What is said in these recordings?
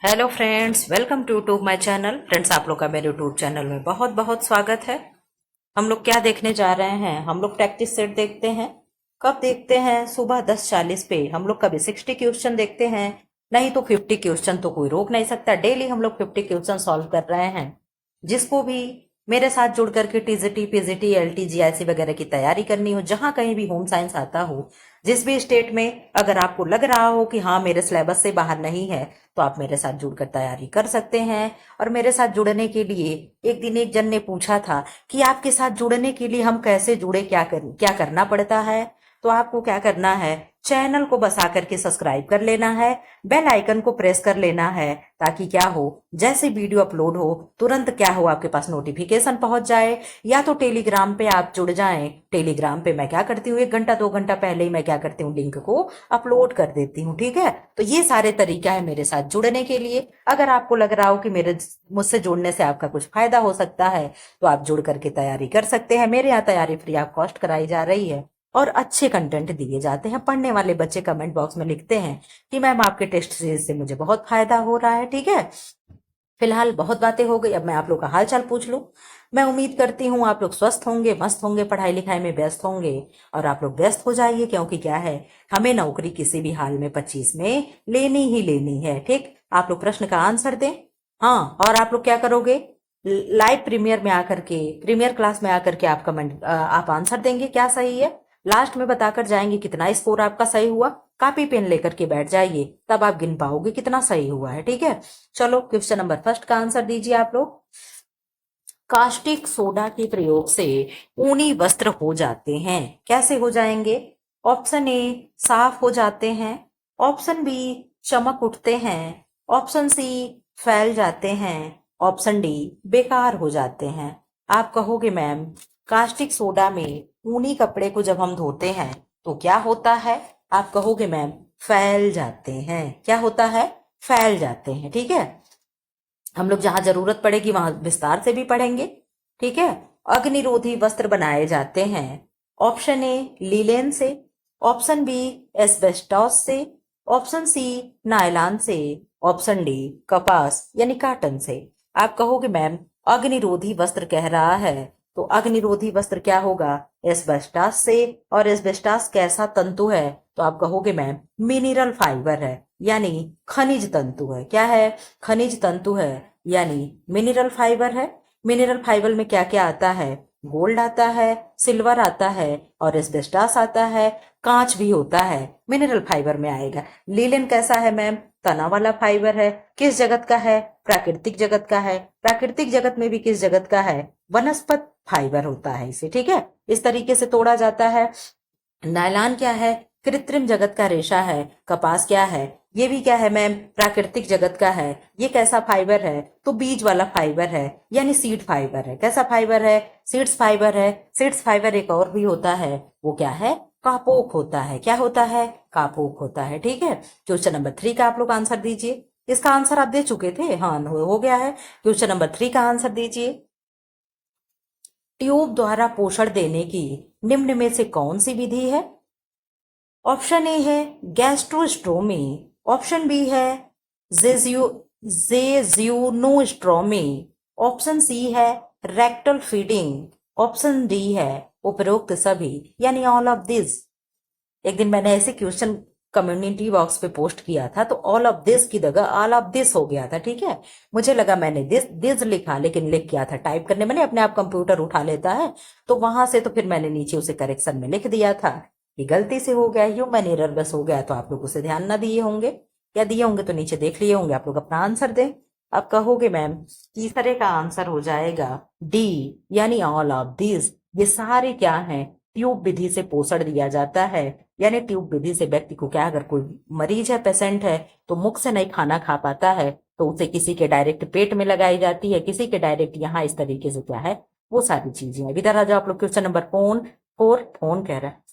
Hello friends, welcome to YouTube my channel. Friends, आप लोग का मेरे यूट्यूब चैनल में बहुत बहुत स्वागत है। हम लोग क्या देखने जा रहे हैं? हम लोग प्रैक्टिस सेट देखते हैं। कब देखते हैं? सुबह 10:40 पे। हम लोग कभी 60 क्वेश्चन देखते हैं, नहीं तो 50 क्वेश्चन। तो कोई रोक नहीं सकता। डेली हम लोग 50 क्वेश्चन सॉल्व कर रहे हैं। जिसको भी मेरे साथ जुड़ करके टीजीटी, पीजीटी, एलटी, जीआईसी वगैरह की तैयारी करनी हो, जहां कहीं भी होम साइंस आता हो, जिस भी स्टेट में, अगर आपको लग रहा हो कि हाँ मेरे सिलेबस से बाहर नहीं है, तो आप मेरे साथ जुड़कर तैयारी कर सकते हैं। और मेरे साथ जुड़ने के लिए एक दिन एक जन ने पूछा था कि आपके साथ जुड़ने के लिए हम कैसे जुड़े, क्या करना पड़ता है। तो आपको क्या करना है, चैनल को बस आकर के सब्सक्राइब कर लेना है, बेल आइकन को प्रेस कर लेना है, ताकि क्या हो, जैसे वीडियो अपलोड हो तुरंत क्या हो, आपके पास नोटिफिकेशन पहुंच जाए। या तो टेलीग्राम पे आप जुड़ जाएं। टेलीग्राम पे मैं क्या करती हूँ, 1 घंटा 2 घंटा पहले ही मैं क्या करती हूँ, लिंक को अपलोड कर देती हूँ। ठीक है, तो ये सारे तरीका है मेरे साथ जुड़ने के लिए। अगर आपको लग रहा हो कि मेरे मुझसे जुड़ने से आपका कुछ फायदा हो सकता है, तो आप जुड़ करके तैयारी कर सकते हैं। मेरे यहाँ तैयारी फ्री ऑफ कॉस्ट कराई जा रही है और अच्छे कंटेंट दिए जाते हैं। पढ़ने वाले बच्चे कमेंट बॉक्स में लिखते हैं कि मैम आपके टेस्ट सीरीज से मुझे बहुत फायदा हो रहा है। ठीक है, फिलहाल बहुत बातें हो गई, अब मैं आप लोग का हाल चाल पूछ लूं। मैं उम्मीद करती हूँ आप लोग स्वस्थ होंगे, मस्त होंगे, पढ़ाई लिखाई में व्यस्त होंगे। और आप लोग व्यस्त हो जाइए, क्योंकि क्या है, हमें नौकरी किसी भी हाल में 25 में लेनी ही लेनी है। ठीक, आप लोग प्रश्न का आंसर दें। हाँ, और आप लोग क्या करोगे, लाइव प्रीमियर में आकर के, प्रीमियर क्लास में आकर के आप कमेंट, आप आंसर देंगे क्या सही है। लास्ट में बताकर जाएंगे कितना स्कोर आपका सही हुआ। कॉपी पेन लेकर के बैठ जाइए, तब आप गिन पाओगे कितना सही हुआ है। ठीक है, चलो क्वेश्चन नंबर फर्स्ट का आंसर दीजिए आप लोग। कास्टिक सोडा के प्रयोग से ऊनी वस्त्र हो जाते हैं। कैसे हो जाएंगे? ऑप्शन ए, साफ हो जाते हैं। ऑप्शन बी, चमक उठते हैं। ऑप्शन सी, फैल जाते हैं। ऑप्शन डी, बेकार हो जाते हैं। आप कहोगे मैम, कास्टिक सोडा में ऊनी कपड़े को जब हम धोते हैं तो क्या होता है? आप कहोगे मैम, फैल जाते हैं। क्या होता है? फैल जाते हैं। ठीक है, हम लोग जहां जरूरत पड़ेगी वहां विस्तार से भी पढ़ेंगे। ठीक है, अग्निरोधी वस्त्र बनाए जाते हैं। ऑप्शन ए, लीलेन से। ऑप्शन बी, एस्बेस्टॉस से। ऑप्शन सी, नायलॉन से। ऑप्शन डी, कपास यानी काटन से। आप कहोगे मैम, अग्निरोधी वस्त्र कह रहा है, तो अग्निरोधी वस्त्र क्या होगा? एस्बेस्टास से। और एस्बेस्टास कैसा तंतु है? तो आप कहोगे मैम, मिनरल फाइबर है, यानी खनिज तंतु है। क्या है? खनिज तंतु है, यानी मिनरल फाइबर है। मिनरल फाइबर में क्या क्या आता है? गोल्ड आता है, सिल्वर आता है, और एस्बेस्टास आता है। कांच भी होता है, मिनरल फाइबर में आएगा। लीलन कैसा है मैम? तना वाला फाइबर है। किस जगत का है? प्राकृतिक जगत का है। प्राकृतिक जगत में भी किस जगत का है? वनस्पत फाइबर होता है इसे। ठीक है, इस तरीके से तोड़ा जाता है। नायलॉन क्या है? कृत्रिम जगत का रेशा है। कपास क्या है? ये भी क्या है मैम? प्राकृतिक जगत का है। ये कैसा फाइबर है? तो बीज वाला फाइबर है, यानी सीड फाइबर है। कैसा फाइबर है? सीड्स फाइबर है। सीड्स फाइबर एक और भी होता है, वो क्या है? कापोक होता है। क्या होता है? कापोक होता है। ठीक है, क्वेश्चन नंबर 3 का आप लोग आंसर दीजिए। इसका आंसर आप दे चुके थे, हाँ हो गया है। क्वेश्चन नंबर 3 का आंसर दीजिए। ट्यूब द्वारा पोषण देने की निम्न में से कौन सी विधि है? ऑप्शन ए है गैस्ट्रोस्टोमी। ऑप्शन बी है जेजियो जेजियोनोस्ट्रोमी। ऑप्शन सी है रेक्टल फीडिंग। ऑप्शन डी है उपरोक्त सभी, यानी ऑल ऑफ दिस। एक दिन मैंने ऐसे क्वेश्चन कम्युनिटी बॉक्स पे पोस्ट किया था, तो ऑल ऑफ दिस की जगह ऑल ऑफ दिस हो गया था। ठीक है, मुझे लगा मैंने दिस दिस लिखा, लेकिन लिख किया था टाइप करने में, अपने आप कंप्यूटर उठा लेता है, तो वहां से तो फिर मैंने नीचे उसे करेक्शन में लिख दिया था। ये गलती से हो गया, ह्यूमन एरर बस हो गया, तो आप लोग उसे ध्यान ना दिए होंगे, या दिए होंगे तो नीचे देख लिए होंगे। आप लोग अपना आंसर दें। अब कहोगे मैम, तीसरे का आंसर हो जाएगा डी, यानी ऑल ऑफ दिस। ये सारे क्या है? ट्यूब विधि से पोषण दिया जाता है। यानी ट्यूब विधि से व्यक्ति को क्या, अगर कोई मरीज है, पेशेंट है, तो मुख से नहीं खाना खा पाता है, तो उसे किसी के डायरेक्ट पेट में लगाई जाती है, किसी के डायरेक्ट यहाँ, इस तरीके से क्या है, वो सारी चीजें हैं। इधर आ जाओ आप लोग, क्वेश्चन नंबर फोन कह रहा है।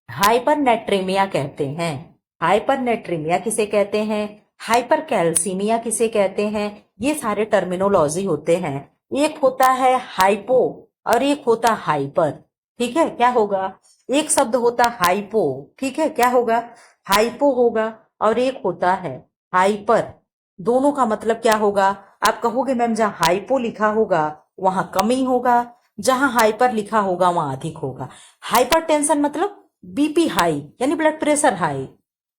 हाइपरनेट्रीमिया कहते हैं। हाइपरनेट्रीमिया किसे कहते हैं? हाइपर कैल्सीमिया किसे कहते हैं? ये सारे टर्मिनोलॉजी होते हैं। एक होता है हाइपो और एक होता हाइपर। ठीक है, क्या होगा? एक शब्द होता हाइपो, ठीक है, क्या होगा? हाइपो होगा। और एक होता है हाइपर। दोनों का मतलब क्या होगा? आप कहोगे मैम जहां हाइपो लिखा होगा वहां कमी होगा, जहां हाइपर लिखा होगा वहां अधिक होगा। हाइपर टेंशन मतलब बीपी हाई यानी ब्लड प्रेशर हाई।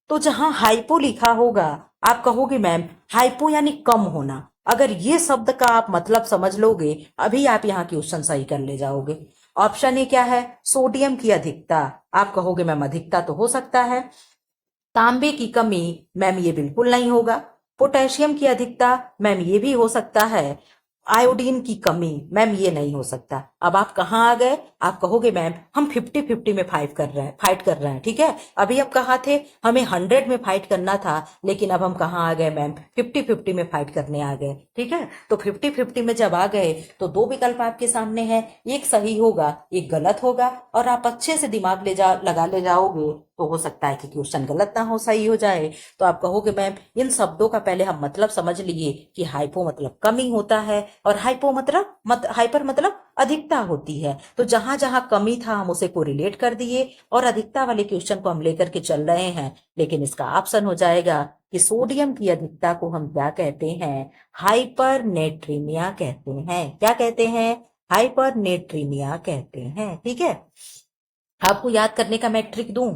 तो जहां हाइपो लिखा होगा आप कहोगे मैम हाइपो यानी कम होना। अगर ये शब्द का आप मतलब समझ लोगे अभी आप यहाँ क्वेश्चन सही कर ले जाओगे। ऑप्शन ए क्या है? सोडियम की अधिकता। आप कहोगे मैम अधिकता तो हो सकता है। तांबे की कमी, मैम ये बिल्कुल नहीं होगा। पोटेशियम की अधिकता, मैम ये भी हो सकता है। आयोडीन की कमी, मैम ये नहीं हो सकता। अब आप कहाँ आ गए? आप कहोगे मैम हम 50-50 में फाइट कर रहे हैं, ठीक है। अभी हम कहाँ थे? हमें 100 में फाइट करना था, लेकिन अब हम कहाँ आ गए मैम? 50-50 में फाइट करने आ गए, ठीक है। तो 50-50 में जब आ गए तो दो विकल्प आपके सामने हैं, एक सही होगा एक गलत होगा, और आप अच्छे से दिमाग लगा ले जाओगे तो हो सकता है कि क्वेश्चन गलत ना हो सही हो जाए। तो आप कहोगे मैम इन शब्दों का पहले हम मतलब समझ लिए कि हाइपो मतलब कमी होता है और हाइपो मतलब हाइपर मतलब अधिकता होती है। तो जहां जहां कमी था हम उसे को रिलेट कर दिए और अधिकता वाले क्वेश्चन को हम लेकर के चल रहे हैं। लेकिन इसका ऑप्शन हो जाएगा कि सोडियम की अधिकता को हम क्या कहते हैं? हाइपर नेट्रीमिया कहते हैं। क्या कहते हैं? हाइपर नेट्रीमिया कहते हैं, ठीक है। आपको याद करने का मैं ट्रिक दूं।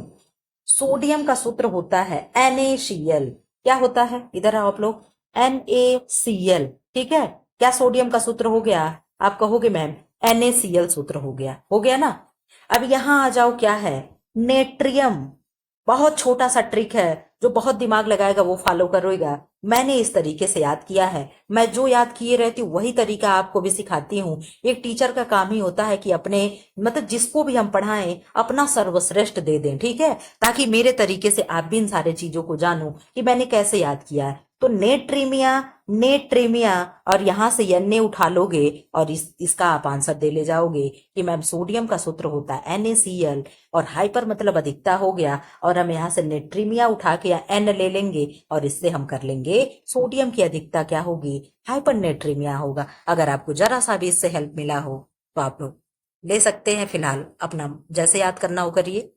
सोडियम का सूत्र होता है NaCl। क्या होता है? इधर आओ आप लोग। NaCl, ठीक है। क्या सोडियम का सूत्र हो गया? आप कहोगे मैम NaCl सूत्र हो गया ना। अब यहां आ जाओ, क्या है? नेट्रियम। बहुत छोटा सा ट्रिक है, जो बहुत दिमाग लगाएगा वो फॉलो करेगा। मैंने इस तरीके से याद किया है, मैं जो याद किए रहती हूँ वही तरीका आपको भी सिखाती हूँ। एक टीचर का काम ही होता है कि अपने मतलब जिसको भी हम पढ़ाएं अपना सर्वश्रेष्ठ दे दें, ठीक है, ताकि मेरे तरीके से आप भी इन सारे चीजों को जानो कि मैंने कैसे याद किया है। तो नेट्रीमिया, नेट्रीमिया, और यहां से एन उठा लोगे और इसका आप आंसर दे ले जाओगे कि मैम सोडियम का सूत्र होता है NaCl, और हाइपर मतलब अधिकता हो गया, और हम यहाँ से नेट्रीमिया उठा के एन ले लेंगे और इससे हम कर लेंगे सोडियम की अधिकता क्या होगी? हाइपर नेट्रीमिया होगा। अगर आपको जरा सा भी इससे हेल्प मिला हो तो आप लोग ले सकते हैं। फिलहाल अपना जैसे याद करना हो करिए।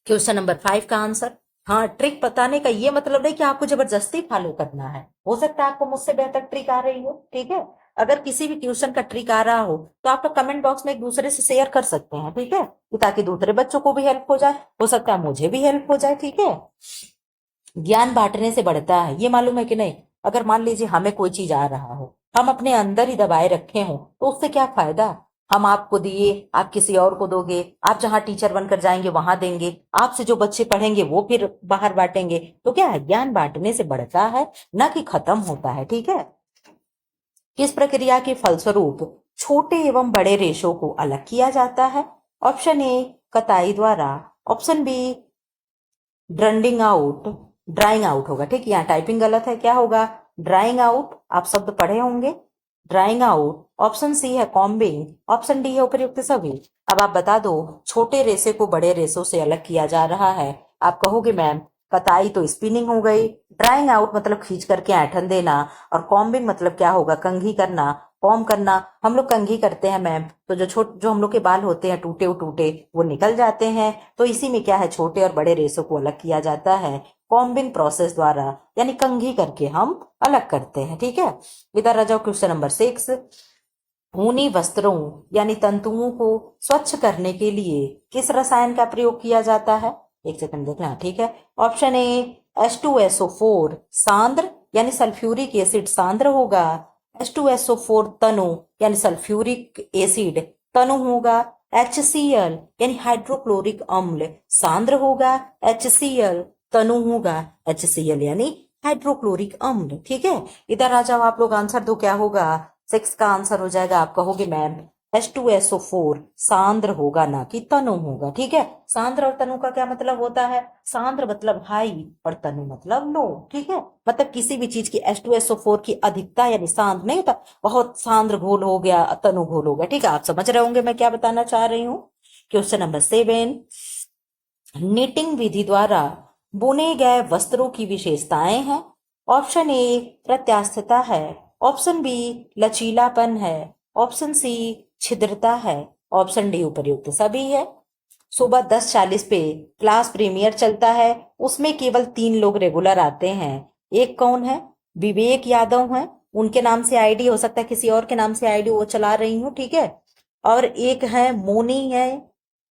क्वेश्चन नंबर 5 का आंसर। हाँ, ट्रिक बताने का ये मतलब नहीं कि आपको जबरदस्ती फॉलो करना है। हो सकता है आपको मुझसे बेहतर ट्रिक आ रही हो, ठीक है। अगर किसी भी क्वेश्चन का ट्रिक आ रहा हो तो आप लोग कमेंट बॉक्स में एक दूसरे से शेयर कर सकते हैं, ठीक है, कि ताकि दूसरे बच्चों को भी हेल्प हो जाए। हो सकता है मुझे भी हेल्प हो जाए, ठीक है। ज्ञान बांटने से बढ़ता है, ये मालूम है कि नहीं? अगर मान लीजिए हमें कोई चीज आ रहा हो, हम अपने अंदर ही दबाए रखे हो, तो उससे क्या फायदा? हम आपको दिए, आप किसी और को दोगे, आप जहां टीचर बनकर जाएंगे वहां देंगे, आपसे जो बच्चे पढ़ेंगे वो फिर बाहर बांटेंगे। तो क्या है? ज्ञान बांटने से बढ़ता है, ना कि खत्म होता है, ठीक है। किस प्रक्रिया के फलस्वरूप छोटे एवं बड़े रेशों को अलग किया जाता है? ऑप्शन ए कताई द्वारा, ऑप्शन बी ड्रंडिंग आउट, ड्राइंग आउट होगा, ठीक है, यहाँ टाइपिंग गलत है। क्या होगा? ड्राइंग आउट, आप शब्द पढ़े होंगे, ड्राइंग आउट। ऑप्शन सी है कॉम्बिंग, ऑप्शन डी है उपयुक्त सभी। अब आप बता दो, छोटे रेशे को बड़े रेशों से अलग किया जा रहा है। आप कहोगे मैम कताई तो स्पिनिंग हो गई, ड्राइंग आउट मतलब खींच करके ऐंठन देना, और कॉम्बिंग मतलब क्या होगा? कंघी करना, कॉम करना। हम लोग कंघी करते हैं मैम, तो जो हम लोग के बाल होते हैं टूटे टूटे वो निकल जाते हैं। तो इसी में क्या है? छोटे और बड़े रेशों को अलग किया जाता है कॉम्बिंग प्रोसेस द्वारा, यानी कंघी करके हम अलग करते हैं, ठीक है। इधर आ जाओ क्वेश्चन नंबर 6। ऊनी वस्त्रों यानी तंतुओं को स्वच्छ करने के लिए किस रसायन का प्रयोग किया जाता है? एक सेकंड देखना, ठीक है। ऑप्शन ए H2SO4 सांद्र यानी सल्फ्यूरिक एसिड सांद्र होगा। H2SO4 तनु यानी सल्फ्यूरिक एसिड तनु होगा। HCl यानी हाइड्रोक्लोरिक अम्ल सांद्र होगा। HCl तनु होगा। HCl यानी हाइड्रोक्लोरिक अम्ल, ठीक है। इधर आ जाओ आप लोग, आंसर दो क्या होगा? 6 का आंसर हो जाएगा, आप कहोगे मैम H2SO4 सांद्र होगा ना कि तनु होगा, ठीक है। सांद्र और तनु का क्या मतलब होता है? सांद्र मतलब हाई और तनु मतलब लो, ठीक है। मतलब किसी भी चीज की H2SO4 की अधिकता यानी सांद्र नहीं होता, बहुत सांद्र घोल हो गया तनु घोल हो गया, ठीक है। आप समझ रहे होंगे मैं क्या बताना चाह रही हूँ। Question number 7। निटिंग विधि द्वारा बुने गए वस्त्रों की विशेषताएं हैं। ऑप्शन ए प्रत्यास्थता है, ऑप्शन बी लचीलापन है, ऑप्शन सी छिद्रता है, ऑप्शन डी उपर्युक्त सभी है। सुबह 10:40 पे क्लास प्रीमियर चलता है, उसमें केवल 3 लोग रेगुलर आते हैं। एक कौन है? विवेक यादव हैं, उनके नाम से आईडी, हो सकता है किसी और के नाम से आईडी वो चला रही हूँ, ठीक है। और एक है मोनी है,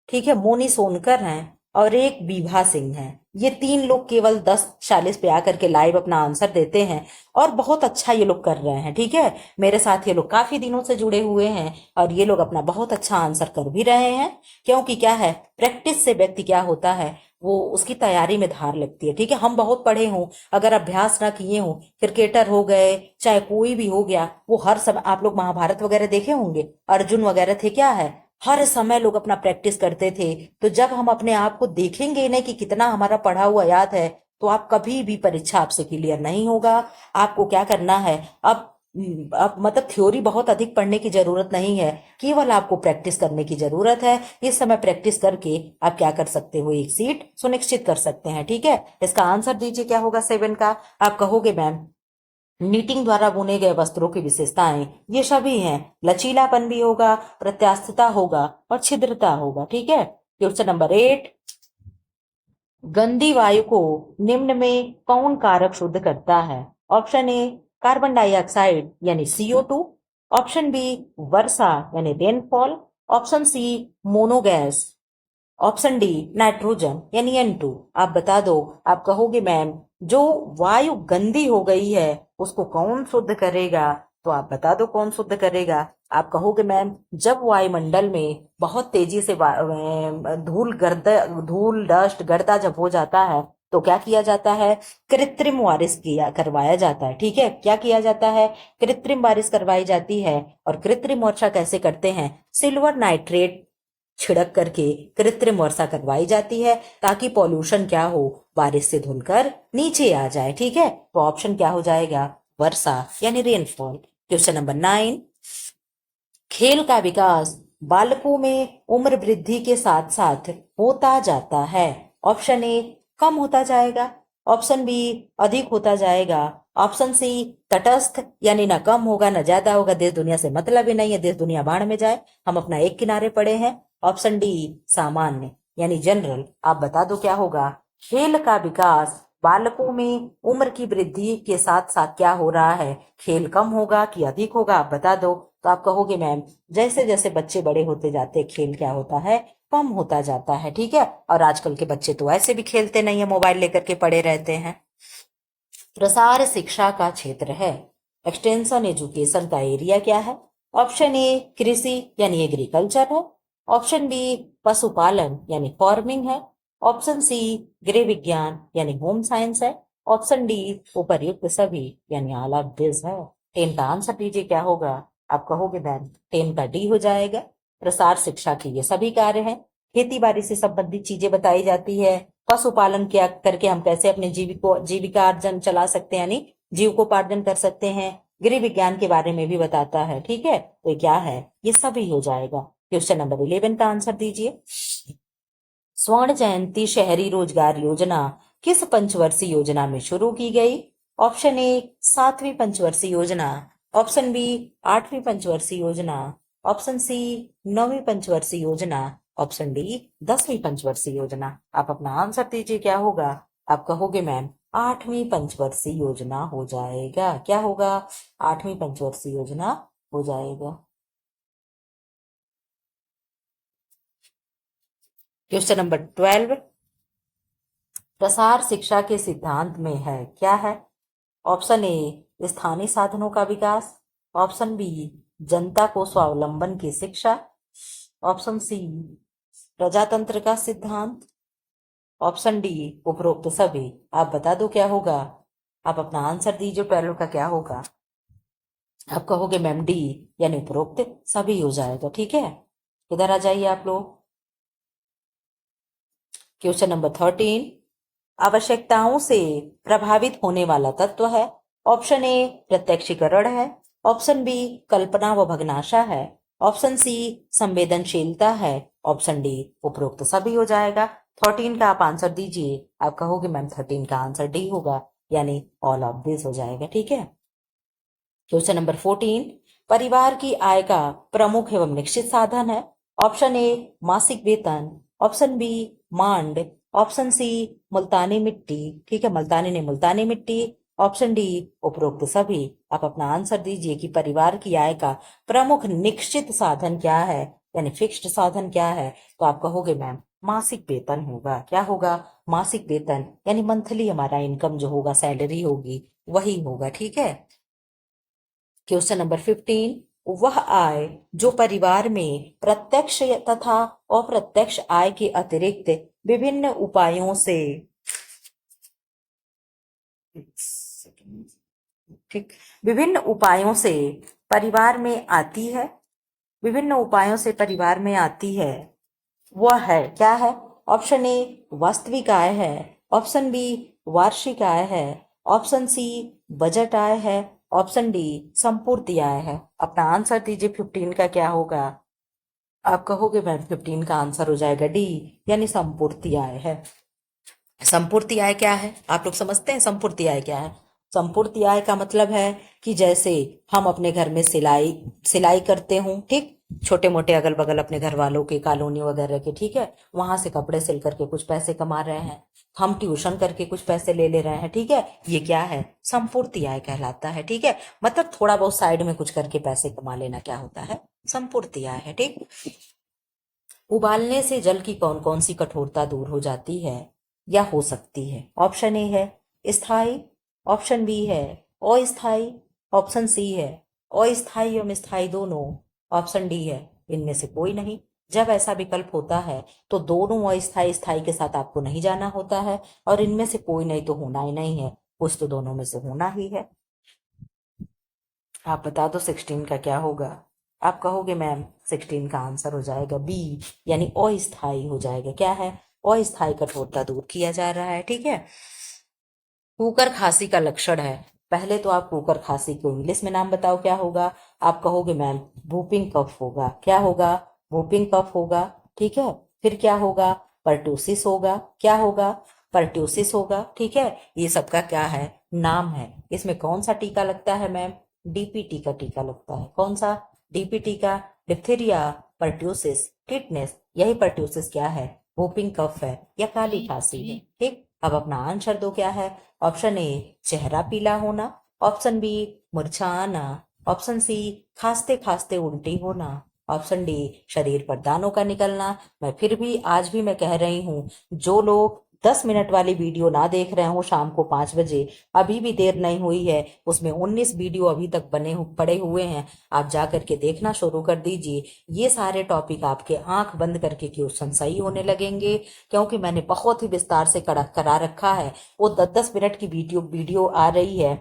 ठीक है, मोनी सोनकर हैं, और एक विभा सिंह है। ये तीन लोग केवल 10:40 पे आकर के लाइव अपना आंसर देते हैं, और बहुत अच्छा ये लोग कर रहे हैं, ठीक है। मेरे साथ ये लोग काफी दिनों से जुड़े हुए हैं, और ये लोग अपना बहुत अच्छा आंसर कर भी रहे हैं। क्योंकि क्या है, प्रैक्टिस से व्यक्ति क्या होता है, वो उसकी तैयारी में धार लगती है, ठीक है। हम बहुत पढ़े हों, अगर अभ्यास ना किए हों, क्रिकेटर हो गए चाहे कोई भी हो गया, वो हर समय, आप लोग महाभारत वगैरह देखे होंगे, अर्जुन वगैरह थे, क्या है, हर समय लोग अपना प्रैक्टिस करते थे। तो जब हम अपने आप को देखेंगे ही नहीं कि कितना हमारा पढ़ा हुआ याद है, तो आप कभी भी परीक्षा आपसे क्लियर नहीं होगा। आपको क्या करना है, अब मतलब थ्योरी बहुत अधिक पढ़ने की जरूरत नहीं है, केवल आपको प्रैक्टिस करने की जरूरत है। इस समय प्रैक्टिस करके आप क्या कर सकते हो, एक सीट सुनिश्चित कर सकते हैं, ठीक है। इसका आंसर दीजिए, क्या होगा 7 का। आप कहोगे मैम नीटिंग द्वारा बुने गए वस्त्रों की विशेषताएं ये सभी हैं, लचीलापन भी होगा, प्रत्यास्थता होगा, और छिद्रता होगा, ठीक है। क्वेश्चन नंबर 8, गंदी वायु को निम्न में कौन कारक शुद्ध करता है। ऑप्शन ए कार्बन डाइऑक्साइड यानी CO2, ऑप्शन बी वर्षा यानी रेनफॉल, ऑप्शन सी मोनोगैस, ऑप्शन डी नाइट्रोजन यानी N2। आप बता दो। आप कहोगे मैम जो वायु गंदी हो गई है उसको कौन शुद्ध करेगा, तो आप बता दो कौन शुद्ध करेगा। आप कहोगे मैम जब वायुमंडल में बहुत तेजी से धूल डस्ट गर्दा जब हो जाता है, तो क्या किया जाता है, कृत्रिम बारिश किया करवाया जाता है, ठीक है। क्या किया जाता है, कृत्रिम बारिश करवाई जाती है। और कृत्रिम वर्षा कैसे करते हैं, सिल्वर नाइट्रेट छिड़क करके कृत्रिम वर्षा करवाई जाती है, ताकि पॉल्यूशन क्या हो, बारिश से धुलकर नीचे आ जाए, ठीक है। तो ऑप्शन क्या हो जाएगा, वर्षा यानी रेनफॉल। क्वेश्चन नंबर 9, खेल का विकास बालकों में उम्र वृद्धि के साथ साथ होता जाता है। ऑप्शन ए कम होता जाएगा, ऑप्शन बी अधिक होता जाएगा, ऑप्शन सी तटस्थ यानी ना कम होगा ना ज्यादा होगा, देश दुनिया से मतलब ही नहीं है, देश दुनिया बाढ़ में जाए, हम अपना एक किनारे पड़े हैं, ऑप्शन डी सामान्य यानी जनरल। आप बता दो क्या होगा, खेल का विकास बालकों में उम्र की वृद्धि के साथ साथ क्या हो रहा है, खेल कम होगा कि अधिक होगा, आप बता दो। तो आप कहोगे मैम जैसे जैसे बच्चे बड़े होते जाते हैं खेल क्या होता है, कम होता जाता है, ठीक है। और आजकल के बच्चे तो ऐसे भी खेलते नहीं है, मोबाइल लेकर के पड़े रहते हैं। प्रसार शिक्षा का क्षेत्र है, एक्सटेंशन एजुकेशन का एरिया क्या है। ऑप्शन ए कृषि यानी एग्रीकल्चर है, ऑप्शन बी पशुपालन यानी फार्मिंग है, ऑप्शन सी गृह विज्ञान यानी होम साइंस है, ऑप्शन डी उपर्युक्त सभी यानी ऑल ऑफ दिस है। 10 का आंसर दीजिए क्या होगा। आप कहोगे मैम 10 का डी हो जाएगा। प्रसार शिक्षा के ये सभी कार्य हैं, खेती बाड़ी से संबंधित चीजें बताई जाती है, पशुपालन क्या करके हम कैसे अपने जीविका अर्जन चला सकते हैं, यानी जीविकोपार्जन कर सकते हैं, गृह विज्ञान के बारे में भी बताता है, ठीक है। तो ये क्या है, ये सभी हो जाएगा। क्वेश्चन नंबर 11 का आंसर दीजिए, स्वर्ण जयंती शहरी रोजगार योजना किस पंचवर्षीय योजना में शुरू की गई। ऑप्शन ए 7वीं पंचवर्षीय योजना, ऑप्शन बी 8वीं पंचवर्षीय योजना, ऑप्शन सी 9वीं पंचवर्षीय योजना, ऑप्शन डी 10वीं पंचवर्षीय योजना। आप अपना आंसर दीजिए क्या होगा। आप कहोगे मैम 8वीं पंचवर्षीय योजना हो जाएगा। क्या होगा, 8वीं पंचवर्षीय योजना हो जाएगा। क्वेश्चन नंबर 12, प्रसार शिक्षा के सिद्धांत में है क्या है। ऑप्शन ए स्थानीय साधनों का विकास, ऑप्शन बी जनता को स्वावलंबन की शिक्षा, ऑप्शन सी प्रजातंत्र का सिद्धांत, ऑप्शन डी उपरोक्त सभी। आप बता दो क्या होगा। आप अपना आंसर दीजिए, 12 का क्या होगा। आप कहोगे मैम डी यानी उपरोक्त सभी हो जाएगा, ठीक है। इधर आ जाइए आप लोग। क्वेश्चन नंबर 13, आवश्यकताओं से प्रभावित होने वाला तत्व है। ऑप्शन ए प्रत्यक्षीकरण है, ऑप्शन बी कल्पना व भग्नाशा है, ऑप्शन सी संवेदनशीलता है, ऑप्शन डी उपरोक्त सभी हो जाएगा। 13 का आप आंसर दीजिए। आप कहोगे मैम 13 का आंसर डी होगा, यानी ऑल ऑफ दिस हो जाएगा, ठीक है। क्वेश्चन नंबर 14, परिवार की आय का प्रमुख एवं निश्चित साधन है। ऑप्शन ए मासिक वेतन, ऑप्शन बी मांड, ऑप्शन सी मुल्तानी मिट्टी, ठीक है, मुल्तानी ने मुल्तानी मिट्टी, ऑप्शन डी उपरोक्त सभी। आप अपना आंसर दीजिए कि परिवार की आय का प्रमुख निश्चित साधन क्या है, यानी फिक्स्ड साधन क्या है। तो आप कहोगे मैम मासिक वेतन होगा। क्या होगा? मासिक वेतन, यानी मंथली हमारा इनकम जो होगा, सैलरी होगी, वही होगा। ठीक है। क्वेश्चन नंबर 15, वह आय जो परिवार में प्रत्यक्ष तथा अप्रत्यक्ष आय के अतिरिक्त विभिन्न उपायों से, ठीक, विभिन्न उपायों से परिवार में आती है, विभिन्न उपायों से परिवार में आती है, वह है, क्या है? ऑप्शन ए वास्तविक आय है, ऑप्शन बी वार्षिक आय है, ऑप्शन सी बजट आय है, ऑप्शन डी संपूर्ति आय है। अपना आंसर दीजिए 15 का क्या होगा। आप कहोगे मैम 15 का आंसर हो जाएगा डी, यानी संपूर्ति आय है। संपूर्ति आय क्या है? आप लोग समझते हैं संपूर्ति आय क्या है? संपूर्ति आय का मतलब है कि जैसे हम अपने घर में सिलाई सिलाई करते हूँ, ठीक, छोटे मोटे अगल बगल अपने घर वालों के, कॉलोनी वगैरह के, ठीक है, वहां से कपड़े सिल करके कुछ पैसे कमा रहे हैं, हम ट्यूशन करके कुछ पैसे ले ले रहे हैं, ठीक है, ये क्या है? संपूर्ति आय कहलाता है। ठीक है, मतलब थोड़ा बहुत साइड में कुछ करके पैसे कमा लेना क्या होता है? संपूर्ति आय है। ठीक। उबालने से जल की कौन कौन सी कठोरता दूर हो जाती है या हो सकती है? ऑप्शन ए है स्थायी, ऑप्शन बी है अस्थायी, ऑप्शन सी है अस्थायी एवं स्थायी दोनों, ऑप्शन डी है इनमें से कोई नहीं। जब ऐसा विकल्प होता है तो दोनों अस्थायी स्थायी के साथ आपको नहीं जाना होता है, और इनमें से कोई नहीं तो होना ही नहीं है, कुछ तो दोनों में से होना ही है। आप बता दो 16 का क्या होगा। आप कहोगे मैम 16 का आंसर हो जाएगा बी, यानी अस्थायी हो जाएगा। क्या है? अस्थायी कठोरता दूर किया जा रहा है। ठीक है। कुकर खांसी का लक्षण है। पहले तो आप कुकर खांसी को इंग्लिश में नाम बताओ क्या होगा। आप कहोगे मैम वूपिंग कफ होगा। क्या होगा? वूपिंग कफ होगा। ठीक है। फिर क्या होगा? परट्यूसिस होगा। क्या होगा? परट्यूसिस होगा। ठीक है। ये सबका क्या है? नाम है। इसमें कौन सा टीका लगता है मैम? डीपीटी का टीका लगता है। कौन सा? डीपीटी का। डिप्थीरिया, परट्यूसिस, टिटनेस, यही परट्यूसिस क्या है? वूपिंग कफ है या काली खांसी है। ठीक। अब अपना आंसर दो क्या है। ऑप्शन ए चेहरा पीला होना, ऑप्शन बी मुरझा आना, ऑप्शन सी खांसते खांसते उल्टी होना, ऑप्शन डी शरीर पर दानों का निकलना। मैं फिर भी आज भी मैं कह रही हूँ, जो लोग 10 मिनट वाली वीडियो ना देख रहे हो शाम को 5 बजे, अभी भी देर नहीं हुई है, उसमें 19 वीडियो अभी तक पड़े हुए हैं, आप जा करके देखना शुरू कर दीजिए। ये सारे टॉपिक आपके आंख बंद करके क्वेश्चन सही होने लगेंगे, क्योंकि मैंने बहुत ही विस्तार से करा रखा है। वो 10-10 मिनट की वीडियो आ रही है,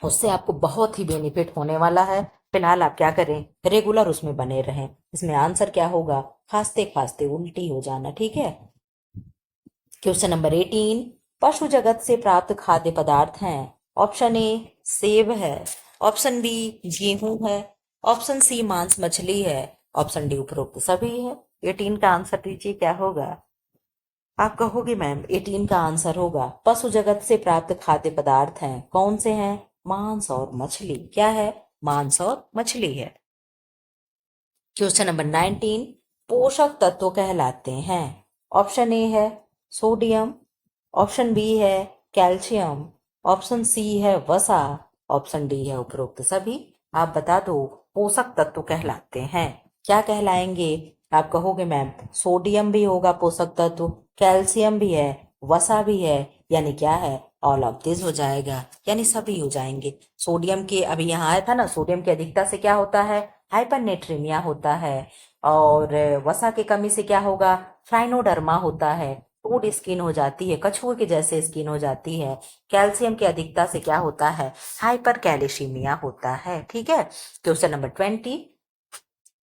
उससे आपको बहुत ही बेनिफिट होने वाला है। फिलहाल आप क्या करें, रेगुलर उसमें बने रहें। इसमें आंसर क्या होगा? खांसते खांसते उल्टी हो जाना। ठीक है। क्वेश्चन नंबर 18, पशु जगत से प्राप्त खाद्य पदार्थ हैं। ऑप्शन ए सेब है, ऑप्शन बी गेहूं है, ऑप्शन सी मांस मछली है, ऑप्शन डी उपरोक्त सभी है। 18 का आंसर दीजिए क्या होगा। आप कहोगे मैम 18 का आंसर होगा पशु जगत से प्राप्त खाद्य पदार्थ हैं। कौन से हैं? मांस और मछली। क्या है? मांस और मछली है। क्वेश्चन नंबर 19, पोषक तत्व कहलाते हैं। ऑप्शन ए है सोडियम, ऑप्शन बी है कैल्शियम, ऑप्शन सी है वसा, ऑप्शन डी है उपरोक्त सभी। आप बता दो पोषक तत्व कहलाते हैं, क्या कहलाएंगे। आप कहोगे मैम सोडियम भी होगा पोषक तत्व, कैल्शियम भी है, वसा भी है, यानी क्या है? ऑल ऑफ दिस हो जाएगा, यानी सभी हो जाएंगे। सोडियम के अभी यहाँ आया था ना, सोडियम की अधिकता से क्या होता है? हाइपरनेट्रीमिया होता है। और वसा की कमी से क्या होगा? फ्राइनोडर्मा होता है, टूड स्किन हो जाती है, कछुए के जैसे स्किन हो जाती है। कैल्शियम की अधिकता से क्या होता है? हाइपर कैल्शियमिया होता है। ठीक है। क्वेश्चन नंबर 20,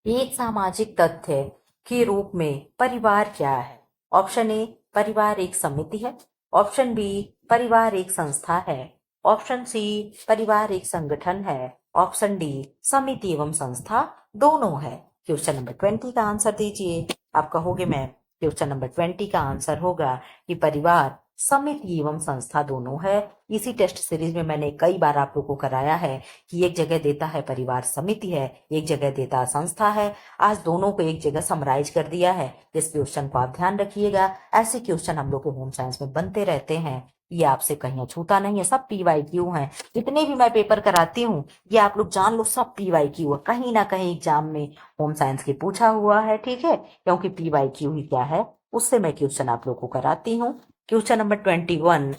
एक सामाजिक तथ्य के रूप में परिवार क्या है। ऑप्शन ए परिवार एक समिति है, ऑप्शन बी परिवार एक संस्था है, ऑप्शन सी परिवार एक संगठन है, ऑप्शन डी समिति एवं संस्था दोनों है। क्वेश्चन नंबर 20 का आंसर दीजिए। आप कहोगे मैम क्वेश्चन नंबर 20 का आंसर होगा कि परिवार समिति एवं संस्था दोनों है। इसी टेस्ट सीरीज में मैंने कई बार आप लोगों को कराया है कि एक जगह देता है परिवार समिति है, एक जगह देता संस्था है। आज दोनों को एक जगह समराइज कर दिया है। इस क्वेश्चन को आप ध्यान रखिएगा, ऐसे क्वेश्चन हम लोग के होम साइंस में बनते रहते हैं। ये आपसे कहीं छूता नहीं है, सब PYQ है। जितने भी मैं पेपर कराती हूँ ये आप लोग जान लो सब PYQ है, कहीं ना कहीं एग्जाम में होम साइंस के पूछा हुआ है, ठीक है, क्योंकि PYQ ही क्या है, उससे मैं क्वेश्चन आप लोग को कराती हूँ। क्वेश्चन नंबर 21,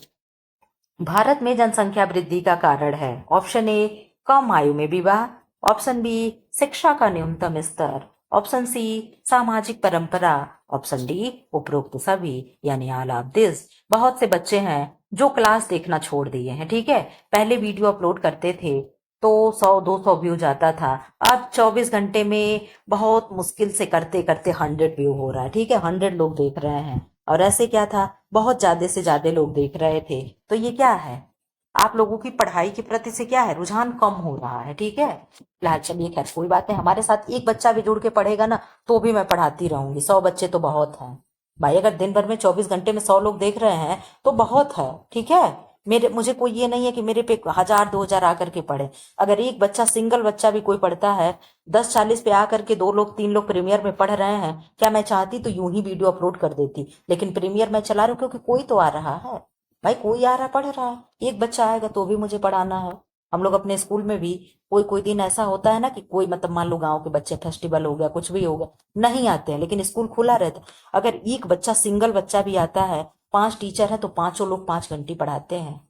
भारत में जनसंख्या वृद्धि का कारण है। ऑप्शन ए, कम आयु में विवाह। ऑप्शन बी, शिक्षा का न्यूनतम स्तर। ऑप्शन सी, सामाजिक परंपरा। ऑप्शन डी, उपरोक्त सभी, यानी ऑल ऑफ दिस। बहुत से बच्चे हैं जो क्लास देखना छोड़ दिए हैं, ठीक है। पहले वीडियो अपलोड करते थे तो 100-200 व्यू जाता था, अब 24 घंटे में बहुत मुश्किल से करते करते 100 व्यू हो रहा है, ठीक है, 100 लोग देख रहे हैं। और ऐसे क्या था, बहुत ज्यादा से ज्यादा लोग देख रहे थे, तो ये क्या है, आप लोगों की पढ़ाई के प्रति से क्या है, रुझान कम हो रहा है, ठीक है। फिलहाल चलिए खैर कोई बात नहीं, हमारे साथ एक बच्चा भी जुड़ के पढ़ेगा ना तो भी मैं पढ़ाती रहूंगी, 100 बच्चे तो बहुत हैं भाई, अगर दिन भर में 24 घंटे में 100 लोग देख रहे हैं तो बहुत है, ठीक है। मुझे कोई ये नहीं है कि मेरे पे 1000-2000 आकर के पढ़े, अगर एक बच्चा, सिंगल बच्चा भी कोई पढ़ता है, 10-40 पे आकर के 2 लोग 3 लोग प्रीमियर में पढ़ रहे हैं, क्या मैं चाहती तो यूं ही वीडियो अपलोड कर देती, लेकिन प्रीमियर मैं चला रही हूँ क्योंकि कोई तो आ रहा है भाई, कोई आ रहा पढ़ रहा है, एक बच्चा आएगा तो भी मुझे पढ़ाना है। हम लोग अपने स्कूल में भी कोई कोई दिन ऐसा होता है ना कि कोई मतलब मान लो गांव के बच्चे, फेस्टिवल हो गया, कुछ भी हो गया, नहीं आते हैं, लेकिन स्कूल खुला रहता है, अगर एक बच्चा, सिंगल बच्चा भी आता है, 5 टीचर है तो पांचों लोग 5 घंटे पढ़ाते हैं,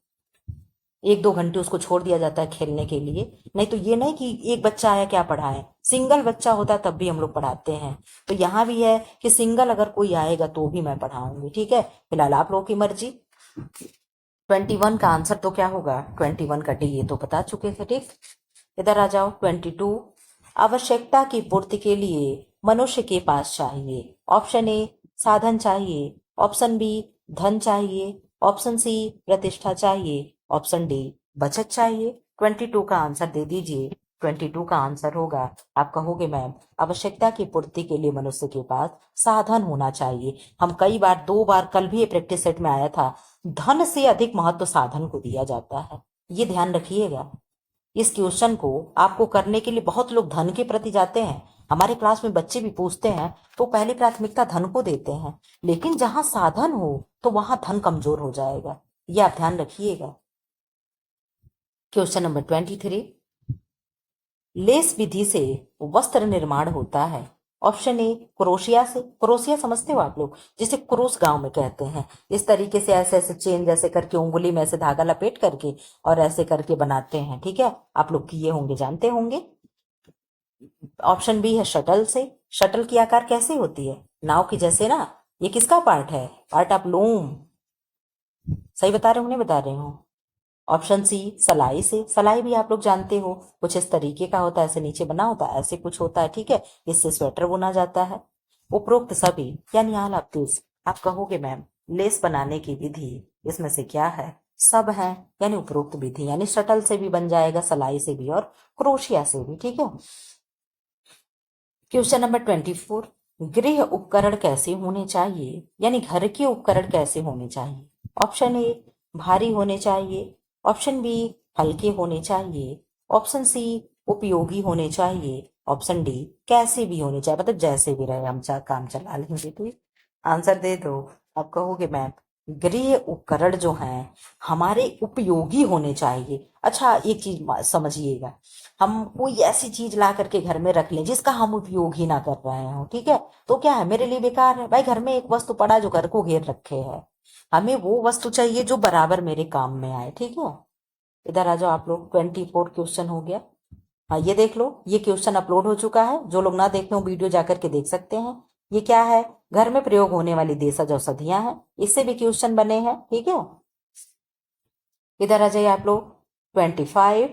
1-2 घंटे उसको छोड़ दिया जाता है खेलने के लिए, नहीं तो ये नहीं कि एक बच्चा आया क्या पढ़ाए, सिंगल बच्चा होता है तब भी हम लोग पढ़ाते हैं। तो यहाँ भी है कि सिंगल अगर कोई आएगा तो भी मैं पढ़ाऊंगी, ठीक है। फिलहाल आप लोगों की मर्जी। 21 का आंसर तो क्या होगा, 21 का डी, ये तो बता चुके थे, ठीक। इधर आ जाओ 22, आवश्यकता की पूर्ति के लिए मनुष्य के पास चाहिए। ऑप्शन ए, साधन चाहिए। ऑप्शन बी, धन चाहिए। ऑप्शन सी, प्रतिष्ठा चाहिए। ऑप्शन डी, बचत चाहिए। 22 का आंसर दे दीजिए। 22 का आंसर होगा, आप कहोगे मैम आवश्यकता की पूर्ति के लिए मनुष्य के पास साधन होना चाहिए। हम कई बार, 2 बार, कल भी ये प्रैक्टिस सेट में आया था, धन से अधिक महत्व साधन को दिया जाता है, ये ध्यान रखिएगा। इस क्वेश्चन को आपको करने के लिए बहुत लोग धन के प्रति जाते हैं, हमारे क्लास में बच्चे भी पूछते हैं तो पहली प्राथमिकता धन को देते हैं, लेकिन जहां साधन हो तो वहां धन कमजोर हो जाएगा, ये आप ध्यान रखिएगा। क्वेश्चन नंबर 23, लेस विधि से वस्त्र निर्माण होता है। ऑप्शन ए, क्रोशिया से। क्रोशिया समझते हो आप लोग, जिसे क्रूस गांव में कहते हैं, इस तरीके से ऐसे ऐसे चेन जैसे करके उंगली में ऐसे धागा लपेट करके और ऐसे करके बनाते हैं, ठीक है, आप लोग किए होंगे, जानते होंगे। ऑप्शन बी है शटल से। शटल की आकार कैसे होती है, नाव की जैसे ना, ये किसका पार्ट है, पार्ट ऑफ लूम, सही बता रहे हो नहीं बता रहे हो। ऑप्शन सी, सलाई से। सलाई भी आप लोग जानते हो, कुछ इस तरीके का होता है, ऐसे नीचे बना होता है, ऐसे कुछ होता है, ठीक है, इससे स्वेटर बुना जाता है। उपरोक्त सभी, यानी ऑल ऑफ दिस, आप कहोगे मैम लेस बनाने की विधि इसमें से क्या है, सब है, यानी उपरोक्त विधि, यानी शटल से भी बन जाएगा, सलाई से भी और क्रोशिया से भी, ठीक है। क्वेश्चन नंबर 24, गृह उपकरण कैसे होने चाहिए, यानी घर के उपकरण कैसे होने चाहिए। ऑप्शन ए, भारी होने चाहिए। ऑप्शन बी, हल्के होने चाहिए। ऑप्शन सी, उपयोगी होने चाहिए। ऑप्शन डी, कैसे भी होने चाहिए, मतलब जैसे भी रहे हम काम चला लेंगे, तो आंसर दे दो। आप कहोगे मैम गृह उपकरण जो हैं हमारे उपयोगी होने चाहिए। अच्छा एक चीज समझिएगा, हम कोई ऐसी चीज ला करके घर में रख लें जिसका हम उपयोग ही ना कर रहे हो, ठीक है, तो क्या है, मेरे लिए बेकार है भाई। घर में एक वस्तु पड़ा जो घर को घेर रखे है, हमें वो वस्तु चाहिए जो बराबर मेरे काम में आए, ठीक है। इधर आ जाओ आप लोग, 24 क्वेश्चन हो गया। हाँ ये देख लो, ये क्वेश्चन अपलोड हो चुका है, जो लोग ना देखे हो वीडियो जाकर के देख सकते हैं। ये क्या है, घर में प्रयोग होने वाली देशज औषधियां हैं, इससे भी क्वेश्चन बने हैं, ठीक है। इधर आ जाइए आप लोग 25,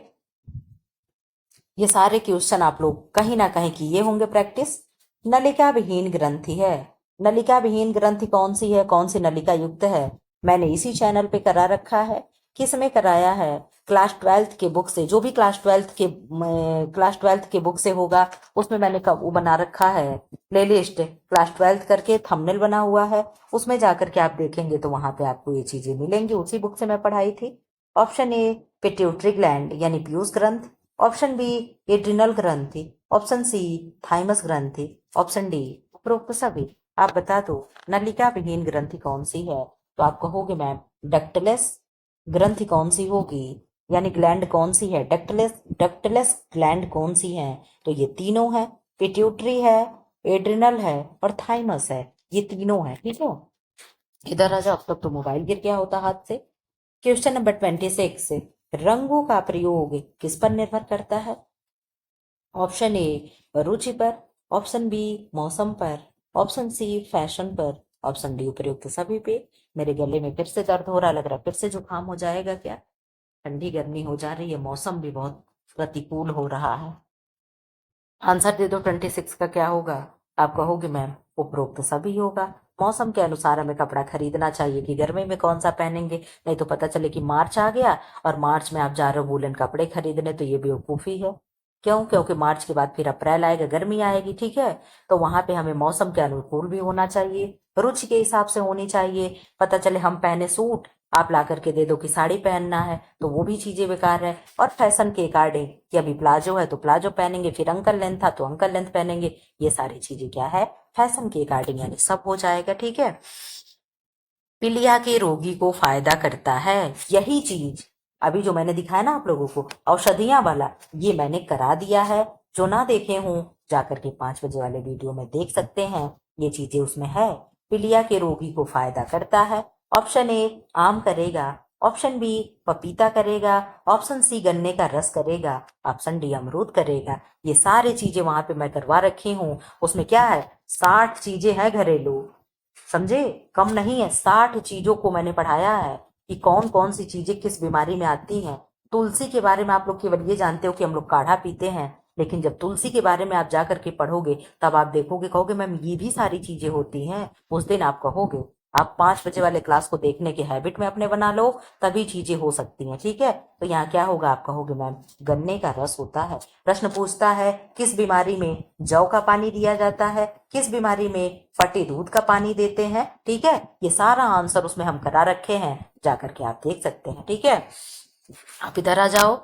ये सारे क्वेश्चन आप लोग कहीं ना कहीं किए होंगे प्रैक्टिस। नलिका विहीन ग्रंथि है, नलिका विहीन ग्रंथि कौन सी है, कौन सी नलिका युक्त है, मैंने इसी चैनल पे करा रखा है। किस में कराया है, क्लास 12th के बुक से, जो भी क्लास 12th के बुक से होगा उसमें मैंने कब वो बना रखा है प्लेलिस्ट, क्लास 12th करके थंबनेल बना हुआ है, उसमें जाकर के आप देखेंगे तो वहां पे आपको ये चीजें मिलेंगी, उसी बुक से मैं पढ़ाई थी। ऑप्शन ए, पिट्यूटरी ग्लैंड यानी पीयूष ग्रंथ। ऑप्शन बी, एड्रिनल ग्रंथि। ऑप्शन सी, थाइमस ग्रंथि। ऑप्शन डी, उपरोक्त सभी। आप बता दो नलिका विहीन ग्रंथि कौन सी है, तो आप कहोगे मैम डक्टलेस ग्रंथि कौन सी होगी, यानी ग्लैंड कौन सी है, डक्टलेस डक्टलेस ग्लैंड कौन सी है, तो ये तीनों है, पिट्यूटरी है, एड्रिनल है और थाइमस है, ये तीनों है। ठीक है, इधर आ जाओ। अब तक तो मोबाइल गिर गया होता हाथ से। क्वेश्चन नंबर 26, रंगों का प्रयोग किस पर निर्भर करता है। ऑप्शन ए रुचि पर, ऑप्शन बी मौसम पर, ऑप्शन सी फैशन पर, ऑप्शन डी उपयुक्त सभी पे। मेरे गले में फिर से दर्द हो रहा, लग रहा है फिर से जुकाम हो जाएगा क्या। ठंडी गर्मी हो जा रही है, मौसम भी बहुत प्रतिकूल हो रहा है। आंसर दे दो 26 का क्या होगा। आप कहोगे मैम उपरोक्त सभी होगा। मौसम के अनुसार हमें कपड़ा खरीदना चाहिए कि गर्मी में कौन सा पहनेंगे, नहीं तो पता चले कि मार्च आ गया और मार्च में आप जा रहे हो वूलन कपड़े खरीदने, तो ये बेवकूफ़ी है। क्यों, क्योंकि मार्च के बाद फिर अप्रैल आएगा, गर्मी आएगी। ठीक है, तो वहां पे हमें मौसम के अनुकूल भी होना चाहिए, रुचि के हिसाब से होनी चाहिए। पता चले हम पहने सूट, आप ला करके दे दो कि साड़ी पहनना है, तो वो भी चीजें बेकार है। और फैशन के अकॉर्डिंग कि अभी प्लाजो है तो प्लाजो पहनेंगे, फिर अंकल लेंथ था तो अंकल लेंथ पहनेंगे, ये सारी चीजें क्या है, फैशन के अकॉर्डिंग, यानी सब हो जाएगा। ठीक है, पीलिया के रोगी को फायदा करता है, यही चीज अभी जो मैंने दिखाया ना आप लोगों को औषधियां वाला, ये मैंने करा दिया है। जो ना देखे हों जाकर के 5 बजे वाले वीडियो में देख सकते हैं, ये चीजें उसमें है। पीलिया के रोगी को फायदा करता है। ऑप्शन ए आम करेगा, ऑप्शन बी पपीता करेगा, ऑप्शन सी गन्ने का रस करेगा, ऑप्शन डी अमरूद करेगा। ये सारी चीजें वहां पे मैं करवा रखी हूँ। उसमें क्या है, 60 चीजें हैं घरेलू, समझे, कम नहीं है। 60 चीजों को मैंने पढ़ाया है कि कौन कौन सी चीजें किस बीमारी में आती हैं। तुलसी के बारे में आप लोग केवल ये जानते हो कि हम लोग काढ़ा पीते हैं, लेकिन जब तुलसी के बारे में आप जा करके पढ़ोगे तब आप देखोगे, कहोगे मैम ये भी सारी चीजें होती हैं। उस दिन आप कहोगे। आप 5 बजे वाले क्लास को देखने के हैबिट में अपने बना लो, तभी चीजें हो सकती हैं। ठीक है, तो यहाँ क्या होगा, आप कहोगे मैम गन्ने का रस होता है। प्रश्न पूछता है किस बीमारी में जौ का पानी दिया जाता है, किस बीमारी में फटे दूध का पानी देते हैं। ठीक है, ये सारा आंसर उसमें हम करा रखे हैं, जाकर के आप देख सकते हैं। ठीक है, आप इधर आ जाओ।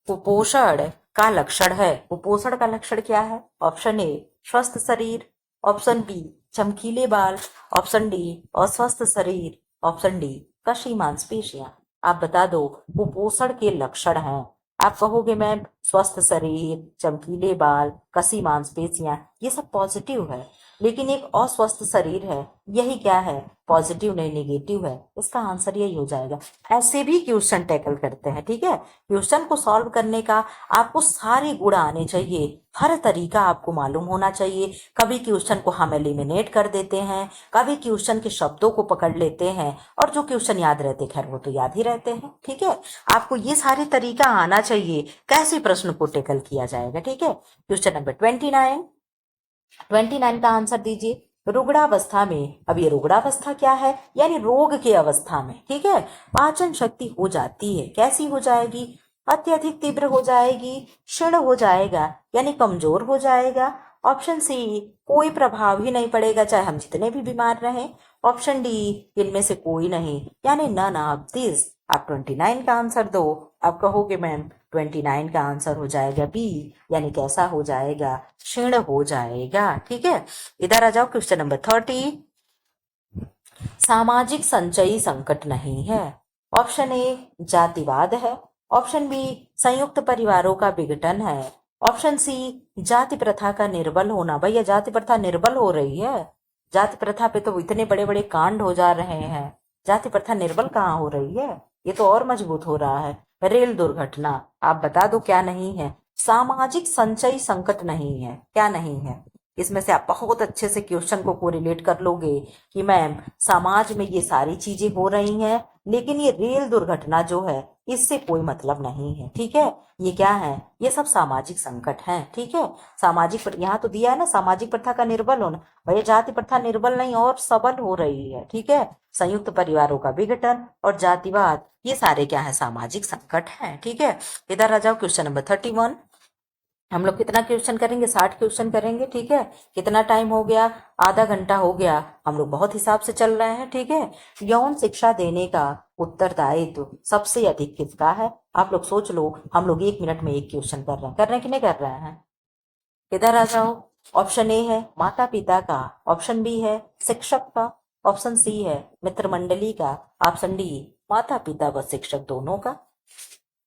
कुपोषण का लक्षण है, कुपोषण का लक्षण क्या है। ऑप्शन ए स्वस्थ शरीर, ऑप्शन बी चमकीले बाल, ऑप्शन डी अस्वस्थ शरीर, ऑप्शन डी कशी मांसपेशियां। आप बता दो कुपोषण के लक्षण हैं। आप कहोगे मैम स्वस्थ शरीर, चमकीले बाल, कसी मांसपेशियां, ये सब पॉजिटिव है, लेकिन एक अस्वस्थ शरीर है, यही क्या है, पॉजिटिव नहीं नेगेटिव है। इसका आंसर यही हो जाएगा। ऐसे भी क्वेश्चन टैकल करते हैं। ठीक है, क्वेश्चन को सॉल्व करने का आपको सारे गुण आने चाहिए, हर तरीका आपको मालूम होना चाहिए। कभी क्वेश्चन को हम एलिमिनेट कर देते हैं, कभी क्वेश्चन के शब्दों को पकड़ लेते हैं, और जो क्वेश्चन याद रहते खैर वो तो याद ही रहते हैं। ठीक है, आपको ये सारे तरीका आना चाहिए कैसे प्रश्न को टैकल किया जाएगा। ठीक है, क्वेश्चन नंबर 29 का आंसर दीजिए। रुग्णावस्था में, अब ये रुग्णावस्था क्या है, यानी रोग के अवस्था में। ठीक है, पाचन शक्ति हो जाती है, कैसी हो जाएगी, अत्यधिक तीव्र हो जाएगी, क्षीण हो जाएगा, यानी कमजोर हो जाएगा। ऑप्शन सी कोई प्रभाव ही नहीं पड़ेगा चाहे हम जितने भी बीमार रहें। ऑप्शन डी इनमें से कोई नहीं, यानी नन ऑफ दिस। आप 29 का आंसर दो। आप कहोगे मैम 29 का आंसर हो जाएगा बी, यानी कैसा हो जाएगा, क्षीण हो जाएगा। ठीक है, इधर आ जाओ। क्वेश्चन नंबर 30, सामाजिक संचयी संकट नहीं है। ऑप्शन ए जातिवाद है, ऑप्शन बी संयुक्त परिवारों का विघटन है, ऑप्शन सी जाति प्रथा का निर्बल होना। भैया जाति प्रथा निर्बल हो रही है, जाति प्रथा पे तो इतने बड़े बड़े कांड हो जा रहे हैं, जाति प्रथा निर्बल कहाँ हो रही है, ये तो और मजबूत हो रहा है। रेल दुर्घटना, आप बता दो क्या नहीं है, सामाजिक संचयी संकट नहीं है, क्या नहीं है। इसमें से आप बहुत अच्छे से क्वेश्चन को कोरिलेट कर लोगे कि मैम समाज में ये सारी चीजें हो रही हैं, लेकिन ये रेल दुर्घटना जो है इससे कोई मतलब नहीं है। ठीक है, ये क्या है, ये सब सामाजिक संकट हैं। ठीक है, यहाँ तो दिया है ना सामाजिक प्रथा का निर्बल होना, भैया जाति प्रथा निर्बल नहीं और सबल हो रही है। ठीक है, संयुक्त परिवारों का विघटन और जातिवाद, ये सारे क्या है, सामाजिक संकट हैं। ठीक है, इधर आ जाओ। क्वेश्चन नंबर 31, हम लोग कितना क्वेश्चन करेंगे, 60 क्वेश्चन करेंगे। ठीक है, कितना टाइम हो गया, आधा घंटा हो गया, हम लोग बहुत हिसाब से चल रहे हैं। ठीक है, यौन शिक्षा देने का उत्तरदायित्व सबसे अधिक किसका है। आप लोग सोच लो, हम लोग 1 मिनट में एक क्वेश्चन कर रहे हैं कि नहीं कर रहे हैं। इधर आ जाओ। ऑप्शन ए है माता पिता का, ऑप्शन बी है शिक्षक का, ऑप्शन सी है मित्र मंडली का। ऑप्शन डी माता पिता व शिक्षक दोनों का।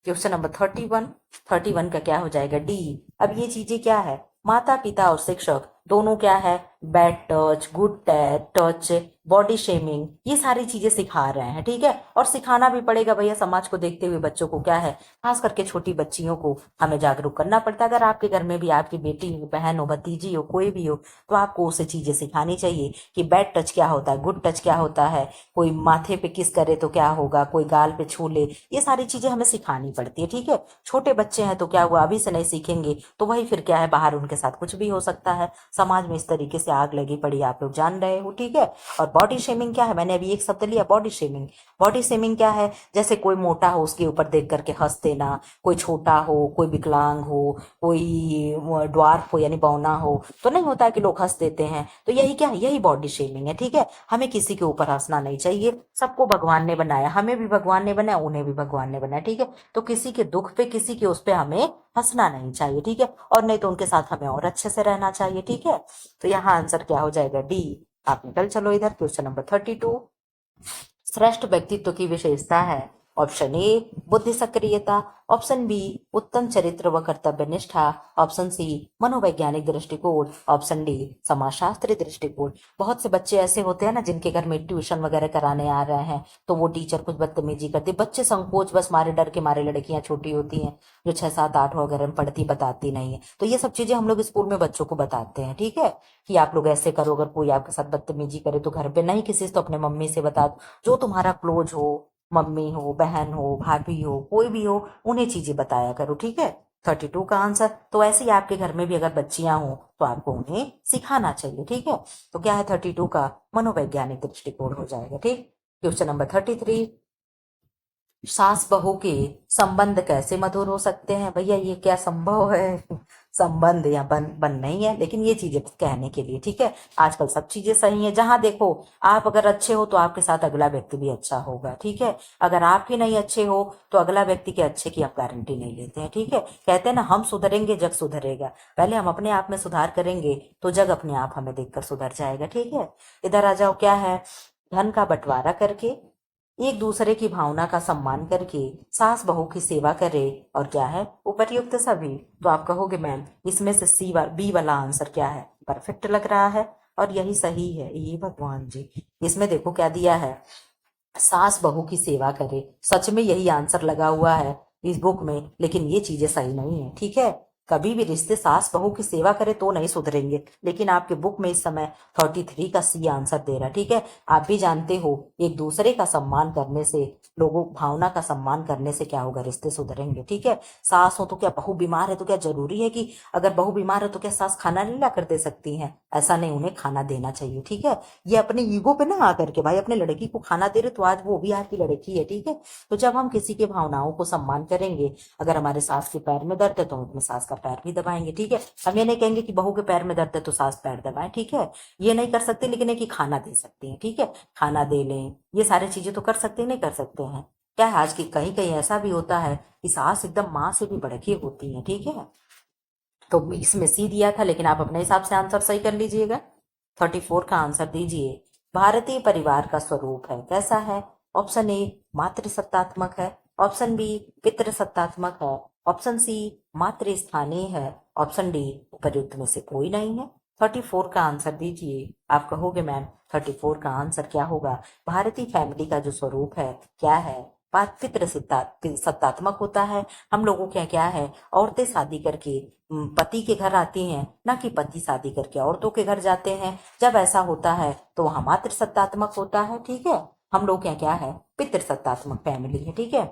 Question number 31। 31 का क्या हो जाएगा? डी। अब ये चीजें क्या है? माता पिता और शिक्षक दोनों क्या है? Bad touch, good touch, body shaming, ये सारी चीजें सिखा रहे हैं, ठीक है। और सिखाना भी पड़ेगा भैया, समाज को देखते हुए बच्चों को क्या है, खास करके छोटी बच्चियों को हमें जागरूक करना पड़ता है। अगर आपके घर में भी आपकी बेटी हो, बहन हो, भतीजी हो, कोई भी हो, तो आपको उसे चीजें सिखानी चाहिए कि बैड टच क्या होता है, गुड टच क्या होता है, कोई माथे पे किस करे तो क्या होगा, कोई गाल पे छू ले, ये सारी चीजें हमें सिखानी पड़ती है, ठीक है। छोटे बच्चे हैं तो क्या हुआ, अभी से नहीं सीखेंगे तो वही फिर क्या है, बाहर उनके साथ कुछ भी हो सकता है। समाज में इस तरीके से आग लगी पड़ी, आप लोग जान रहे हो, ठीक है। और बॉडी शेमिंग क्या है? मैंने अभी एक शब्द लिया, बॉडी शेमिंग। बॉडी शेमिंग क्या है? जैसे कोई मोटा हो उसके ऊपर देख करके हंस देना, कोई छोटा हो, कोई विकलांग हो, कोई ड्वार्फ हो यानी बौना हो, तो नहीं होता है कि लोग हंस देते हैं, तो यही क्या है, यही बॉडी शेमिंग है, ठीक है। हमें किसी के ऊपर हंसना नहीं चाहिए। सबको भगवान ने बनाया, हमें भी भगवान ने बनाया, उन्हें भी भगवान ने बनाया, ठीक है। तो किसी के दुख पे, किसी के उस पे हमें हंसना नहीं चाहिए, ठीक है। और नहीं तो उनके साथ हमें और अच्छे से रहना चाहिए, ठीक है। तो यहाँ आंसर क्या हो जाएगा? डी। आप निकल चलो इधर। Question number 32। श्रेष्ठ व्यक्तित्व की विशेषता है। ऑप्शन ए बुद्धि सक्रियता, ऑप्शन बी उत्तम चरित्र व कर्तव्य निष्ठा, ऑप्शन सी मनोवैज्ञानिक दृष्टिकोण, ऑप्शन डी समाजशास्त्री दृष्टिकोण। बहुत से बच्चे ऐसे होते हैं ना जिनके घर में ट्यूशन वगैरह कराने आ रहे हैं, तो वो टीचर कुछ बदतमीजी करती, बच्चे संकोच बस मारे, डर के मारे, लड़कियां छोटी होती हैं जो 6 7 8 वगैरह में पढ़ती, बताती नहीं है, तो ये सब चीजें हम लोग स्कूल में बच्चों को बताते हैं, ठीक है, कि आप लोग ऐसे करो, अगर कोई आपके साथ बदतमीजी करे तो घर पे नहीं किसी से तो अपने मम्मी से बता दो, जो तुम्हारा क्लोज हो, मम्मी हो, बहन हो, भाभी हो, कोई भी हो, उन्हें चीजें बताया करो, ठीक है। 32 का आंसर। तो ऐसे ही आपके घर में भी अगर बच्चियां हो तो आपको उन्हें सिखाना चाहिए, ठीक है। तो क्या है 32 का? मनोवैज्ञानिक दृष्टिकोण हो जाएगा, ठीक। Question number 33। सास बहू के संबंध कैसे मधुर हो सकते हैं? भैया ये क्या संभव है? संबंध या बन नहीं है, लेकिन ये चीजें कहने के लिए, ठीक है। आजकल सब चीजें सही है, जहां देखो आप अगर अच्छे हो तो आपके साथ अगला व्यक्ति भी अच्छा होगा, ठीक है। अगर आप ही नहीं अच्छे हो तो अगला व्यक्ति के अच्छे की आप गारंटी नहीं लेते हैं, ठीक है। कहते हैं ना, हम सुधरेंगे जग सुधरेगा। पहले हम अपने आप में सुधार करेंगे तो जग अपने आप हमें देखकर सुधर जाएगा, ठीक है। इधर आ जाओ। क्या है? धन का बंटवारा करके, एक दूसरे की भावना का सम्मान करके सास बहू की सेवा करे, और क्या है? उपर्युक्त सभी। तो आप कहोगे मैम इसमें से बी वाला आंसर क्या है? परफेक्ट लग रहा है और यही सही है। ये भगवान जी, इसमें देखो क्या दिया है, सास बहू की सेवा करे। सच में यही आंसर लगा हुआ है इस बुक में, लेकिन ये चीजें सही नहीं है, ठीक है। कभी भी रिश्ते सास बहू की सेवा करे तो नहीं सुधरेंगे, लेकिन आपके बुक में इस समय 33 का सी आंसर दे रहा है, ठीक है। आप भी जानते हो एक दूसरे का सम्मान करने से, लोगों भावना का सम्मान करने से क्या होगा? रिश्ते सुधरेंगे, ठीक है। सास हो तो क्या, बहू बीमार है तो क्या जरूरी है कि अगर बहू बीमार है तो क्या सास खाना नहीं ला कर दे सकती है? ऐसा नहीं, उन्हें खाना देना चाहिए, ठीक है। ये अपने ईगो पे ना आकर के भाई अपने लड़की को खाना दे रहे तो आज वो भी आपकी लड़की है, ठीक है। तो जब हम किसी की भावनाओं को सम्मान करेंगे, अगर हमारे सास के पैर में दर्द है तो हम अपने सास का पैर भी दबाएंगे, ठीक है। हम ये नहीं कहेंगे कि बहू के पैर में दर्द है तो सास पैर दबाएं, ठीक है। ये नहीं कर सकते, लेकिन है कि खाना दे सकते हैं, ठीक है। खाना दे लें, ये सारी चीजें तो कर सकते हैं, नहीं कर सकते हैं? क्या है, आज की कहीं कहीं ऐसा भी होता है कि सास एकदम माँ से भी बढ़ के होती है, ठीक है। तो इसमें सी दिया था, लेकिन आप अपने हिसाब से आंसर सही कर लीजिएगा। 34 का आंसर दीजिए। भारतीय परिवार का स्वरूप है कैसा है? ऑप्शन ए मातृसत्तात्मक है, ऑप्शन बी पितृसत्तात्मक है, ऑप्शन सी मातृस्थानीय है, ऑप्शन डी उपर्युक्त में से कोई नहीं है। 34 का आंसर दीजिए। आप कहोगे मैम 34 का आंसर क्या होगा? भारतीय फैमिली का जो स्वरूप है क्या है? पितृ सत्तात्मक होता है। हम लोगों क्या क्या है, औरतें शादी करके पति के घर आती हैं, ना कि पति शादी करके औरतों के घर जाते हैं। जब ऐसा होता है तो वहां मातृ सत्तात्मक होता है, ठीक है। हम लोग क्या क्या है, पितृ सत्तात्मक फैमिली है, ठीक है।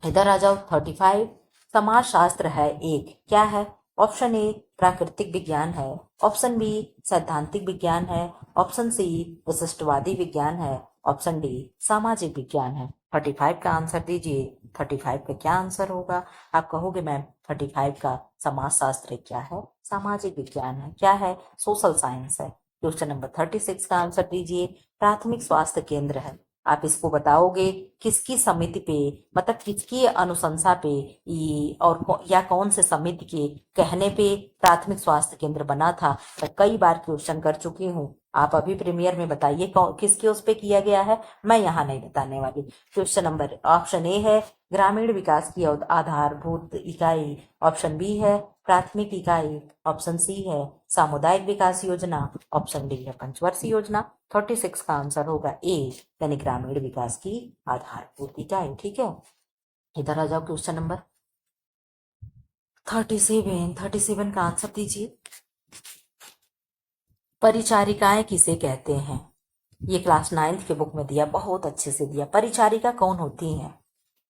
इधर आ जाओ। 35। समाज शास्त्र है एक, क्या है? ऑप्शन ए प्राकृतिक विज्ञान है, ऑप्शन बी सैद्धांतिक विज्ञान है, ऑप्शन सी विशिष्टवादी विज्ञान है, ऑप्शन डी सामाजिक विज्ञान है। 35 का आंसर दीजिए। 35 का क्या आंसर होगा? आप कहोगे मैम 35 का समाज शास्त्र क्या है? सामाजिक विज्ञान है, क्या है? सोशल साइंस है। क्वेश्चन नंबर 36 का आंसर दीजिए। प्राथमिक स्वास्थ्य केंद्र है, आप इसको बताओगे किसकी समिति पे, मतलब किसकी अनुशंसा पे या कौन से समिति के कहने पे प्राथमिक स्वास्थ्य केंद्र बना था? मैं कई बार क्वेश्चन कर चुकी हूँ, आप अभी प्रीमियर में बताइए किसके उस पे किया गया है, मैं यहाँ नहीं बताने वाली। क्वेश्चन नंबर ऑप्शन ए है ग्रामीण विकास की आधारभूत इकाई, ऑप्शन बी है प्राथमिक इकाई, ऑप्शन सी है सामुदायिक विकास योजना, ऑप्शन डी है पंचवर्षीय योजना। 36 का आंसर होगा ए, यानी ग्रामीण विकास की आधारभूत इकाई। ठीक है, इधर आ जाओ। क्वेश्चन नंबर 37 का आंसर दीजिए। परिचारिकाएं किसे कहते हैं? ये क्लास 9th के बुक में दिया, बहुत अच्छे से दिया। परिचारिका कौन होती है?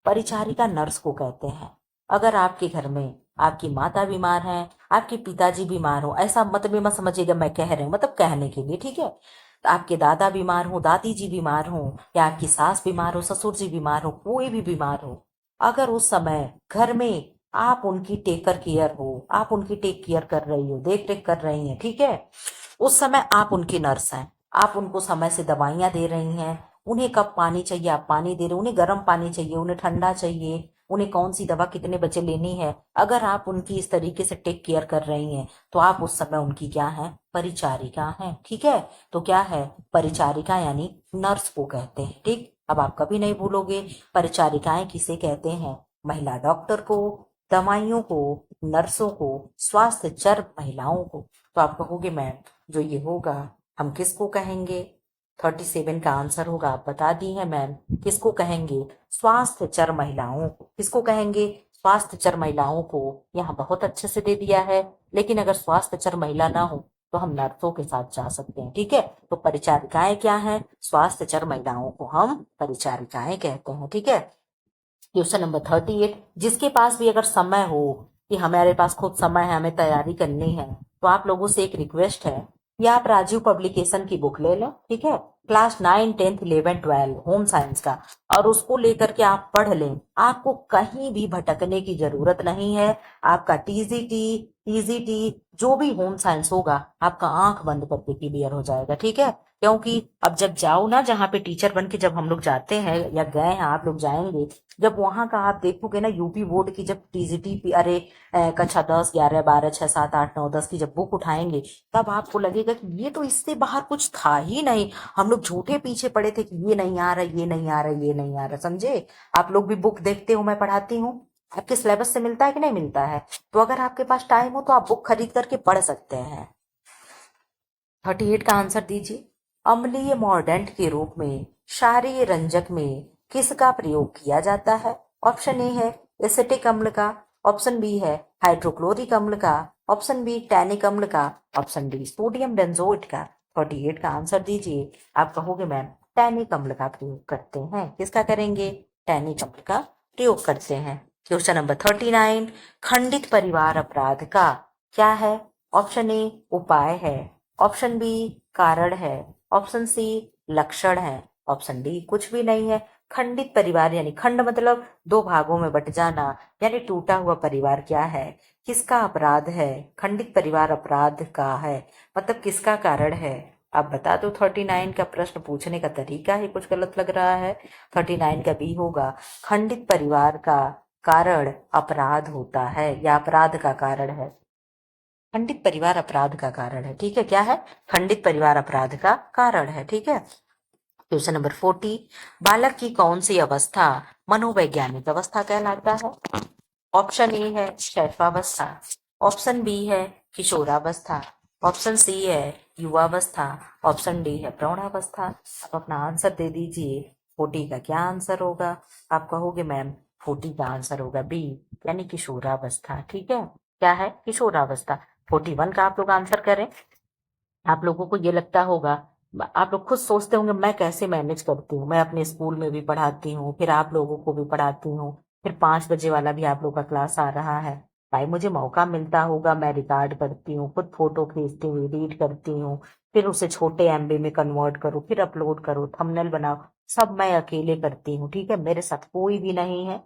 परिचारिका नर्स को कहते हैं। अगर आपके घर में आपकी माता बीमार है, आपके पिताजी बीमार हो, ऐसा मतलब मत समझिएगा मैं कह रही हूँ, मतलब कहने के लिए, ठीक है। तो आपके दादा बीमार हो, दादी जी बीमार हो, या आपकी सास बीमार हो, ससुर जी बीमार हो, कोई भी बीमार हो, अगर उस समय घर में आप उनकी टेकर केयर हो, आप उनकी टेक केयर कर रही हो, देख रेख कर रही हैं, ठीक है, उस समय आप उनकी नर्स हैं। आप उनको समय से दवाइयां दे रही हैं, उन्हें कब पानी चाहिए आप पानी दे रहे हो, उन्हें गर्म पानी चाहिए, उन्हें ठंडा चाहिए, उन्हें कौन सी दवा कितने बजे लेनी है, अगर आप उनकी इस तरीके से टेक केयर कर रही हैं तो आप उस समय उनकी क्या है? परिचारिका हैं। ठीक है, तो क्या है? परिचारिका यानी नर्स को कहते हैं। ठीक, अब आप कभी नहीं भूलोगे परिचारिकाएं किसे कहते हैं? महिला डॉक्टर को, दवाइयों को, नर्सों को, स्वास्थ्यचर महिलाओं को। तो आप कहोगे मैम जो ये होगा हम किसको कहेंगे? 37 का आंसर होगा, आप बता दी है मैम, किसको कहेंगे? स्वास्थ्यचर महिलाओं को। किसको कहेंगे? स्वास्थ्यचर महिलाओं को। यहाँ बहुत अच्छे से दे दिया है, लेकिन अगर स्वास्थ्यचर महिला ना हो तो हम नर्सों के साथ जा सकते हैं। ठीक है, तो परिचारिकाएं क्या है? स्वास्थ्यचर महिलाओं को हम परिचारिकाएं कहते हैं। ठीक है, क्वेश्चन नंबर 38, जिसके पास भी अगर समय हो कि हमारे पास खुद समय है, हमें तैयारी करनी है, तो आप लोगों से एक रिक्वेस्ट है कि आप राजीव पब्लिकेशन की बुक ले लें। ठीक है, क्लास 9, 10, 11, 12 होम साइंस का, और उसको लेकर के आप पढ़ लें। आपको कहीं भी भटकने की जरूरत नहीं है। आपका टीजीटी, टीजीटी जो भी होम साइंस होगा आपका आंख बंद करके क्लियर हो जाएगा। ठीक है, क्योंकि अब जब जाओ ना, जहाँ पे टीचर बन के जब हम लोग जाते हैं या गए हैं, आप लोग जाएंगे, जब वहां का आप देखोगे ना यूपी बोर्ड की जब टीजीटी अरे कक्षा 10, 11, 12, 6, 7, 8, 9, 10 की जब बुक उठाएंगे, तब आपको लगेगा कि ये तो इससे बाहर कुछ था ही नहीं। हम लोग झूठे पीछे पड़े थे कि ये नहीं आ रहा, ये नहीं आ रहा, ये नहीं आ रहा। समझे? आप लोग भी बुक देखते हो, मैं पढ़ाती हूँ, आपके सिलेबस से मिलता है कि नहीं मिलता है? तो अगर आपके पास टाइम हो तो आप बुक खरीद करके पढ़ सकते हैं। 38 का आंसर दीजिए। अम्लीय मॉर्डेंट के रूप में क्षारीय रंजक में किसका प्रयोग किया जाता है? ऑप्शन ए है एसिटिक अम्ल का, ऑप्शन बी है हाइड्रोक्लोरिक अम्ल का, ऑप्शन बी टैनिक अम्ल का, ऑप्शन डी सोडियम बेंजोएट का। 38 का आंसर दीजिए। आप कहोगे मैम टैनिक अम्ल का प्रयोग करते हैं। किसका करेंगे? टैनिक अम्ल का प्रयोग करते हैं। क्वेश्चन नंबर 39, खंडित परिवार अपराध का क्या है? ऑप्शन ए उपाय है, ऑप्शन बी कारण है, ऑप्शन सी लक्षण है, ऑप्शन डी कुछ भी नहीं है। खंडित परिवार यानी खंड मतलब दो भागों में बट जाना, यानी टूटा हुआ परिवार क्या है? किसका अपराध है? खंडित परिवार अपराध का है, मतलब किसका कारण है? आप बता दो। 39 का प्रश्न पूछने का तरीका ही कुछ गलत लग रहा है। 39 का बी होगा, खंडित परिवार का कारण अपराध होता है या अपराध का कारण है। खंडित परिवार अपराध का कारण है। ठीक है, क्या है? खंडित परिवार अपराध का कारण है। ठीक है, क्वेश्चन नंबर 40, बालक की कौन सी अवस्था मनोवैज्ञानिक अवस्था कहलाता है? ऑप्शन ए है शैशवावस्था, ऑप्शन बी है किशोरावस्था, ऑप्शन सी है युवावस्था, ऑप्शन डी है प्रौढ़ावस्था। आप अपना आंसर दे दीजिए। 40 का क्या आंसर होगा? आप कहोगे मैम 40 का आंसर होगा बी, यानी किशोरावस्था। ठीक है, क्या है? किशोरावस्था। 41 का आप लोग आंसर करें। आप लोगों को ये लगता होगा, आप लोग खुद सोचते होंगे मैं कैसे मैनेज करती हूँ, मैं अपने स्कूल में भी पढ़ाती हूँ, फिर आप लोगों को भी पढ़ाती हूँ, फिर 5 बजे वाला भी आप लोग का क्लास आ रहा है। भाई मुझे मौका मिलता होगा, मैं रिकॉर्ड करती हूँ, खुद फोटो खींचती हूँ, एडिट करती हूँ, फिर उसे छोटे एमबी में कन्वर्ट करूँ, फिर अपलोड करूँ, थंबनेल बनाओ, सब मैं अकेले करती हूँ। ठीक है, मेरे साथ कोई भी नहीं है।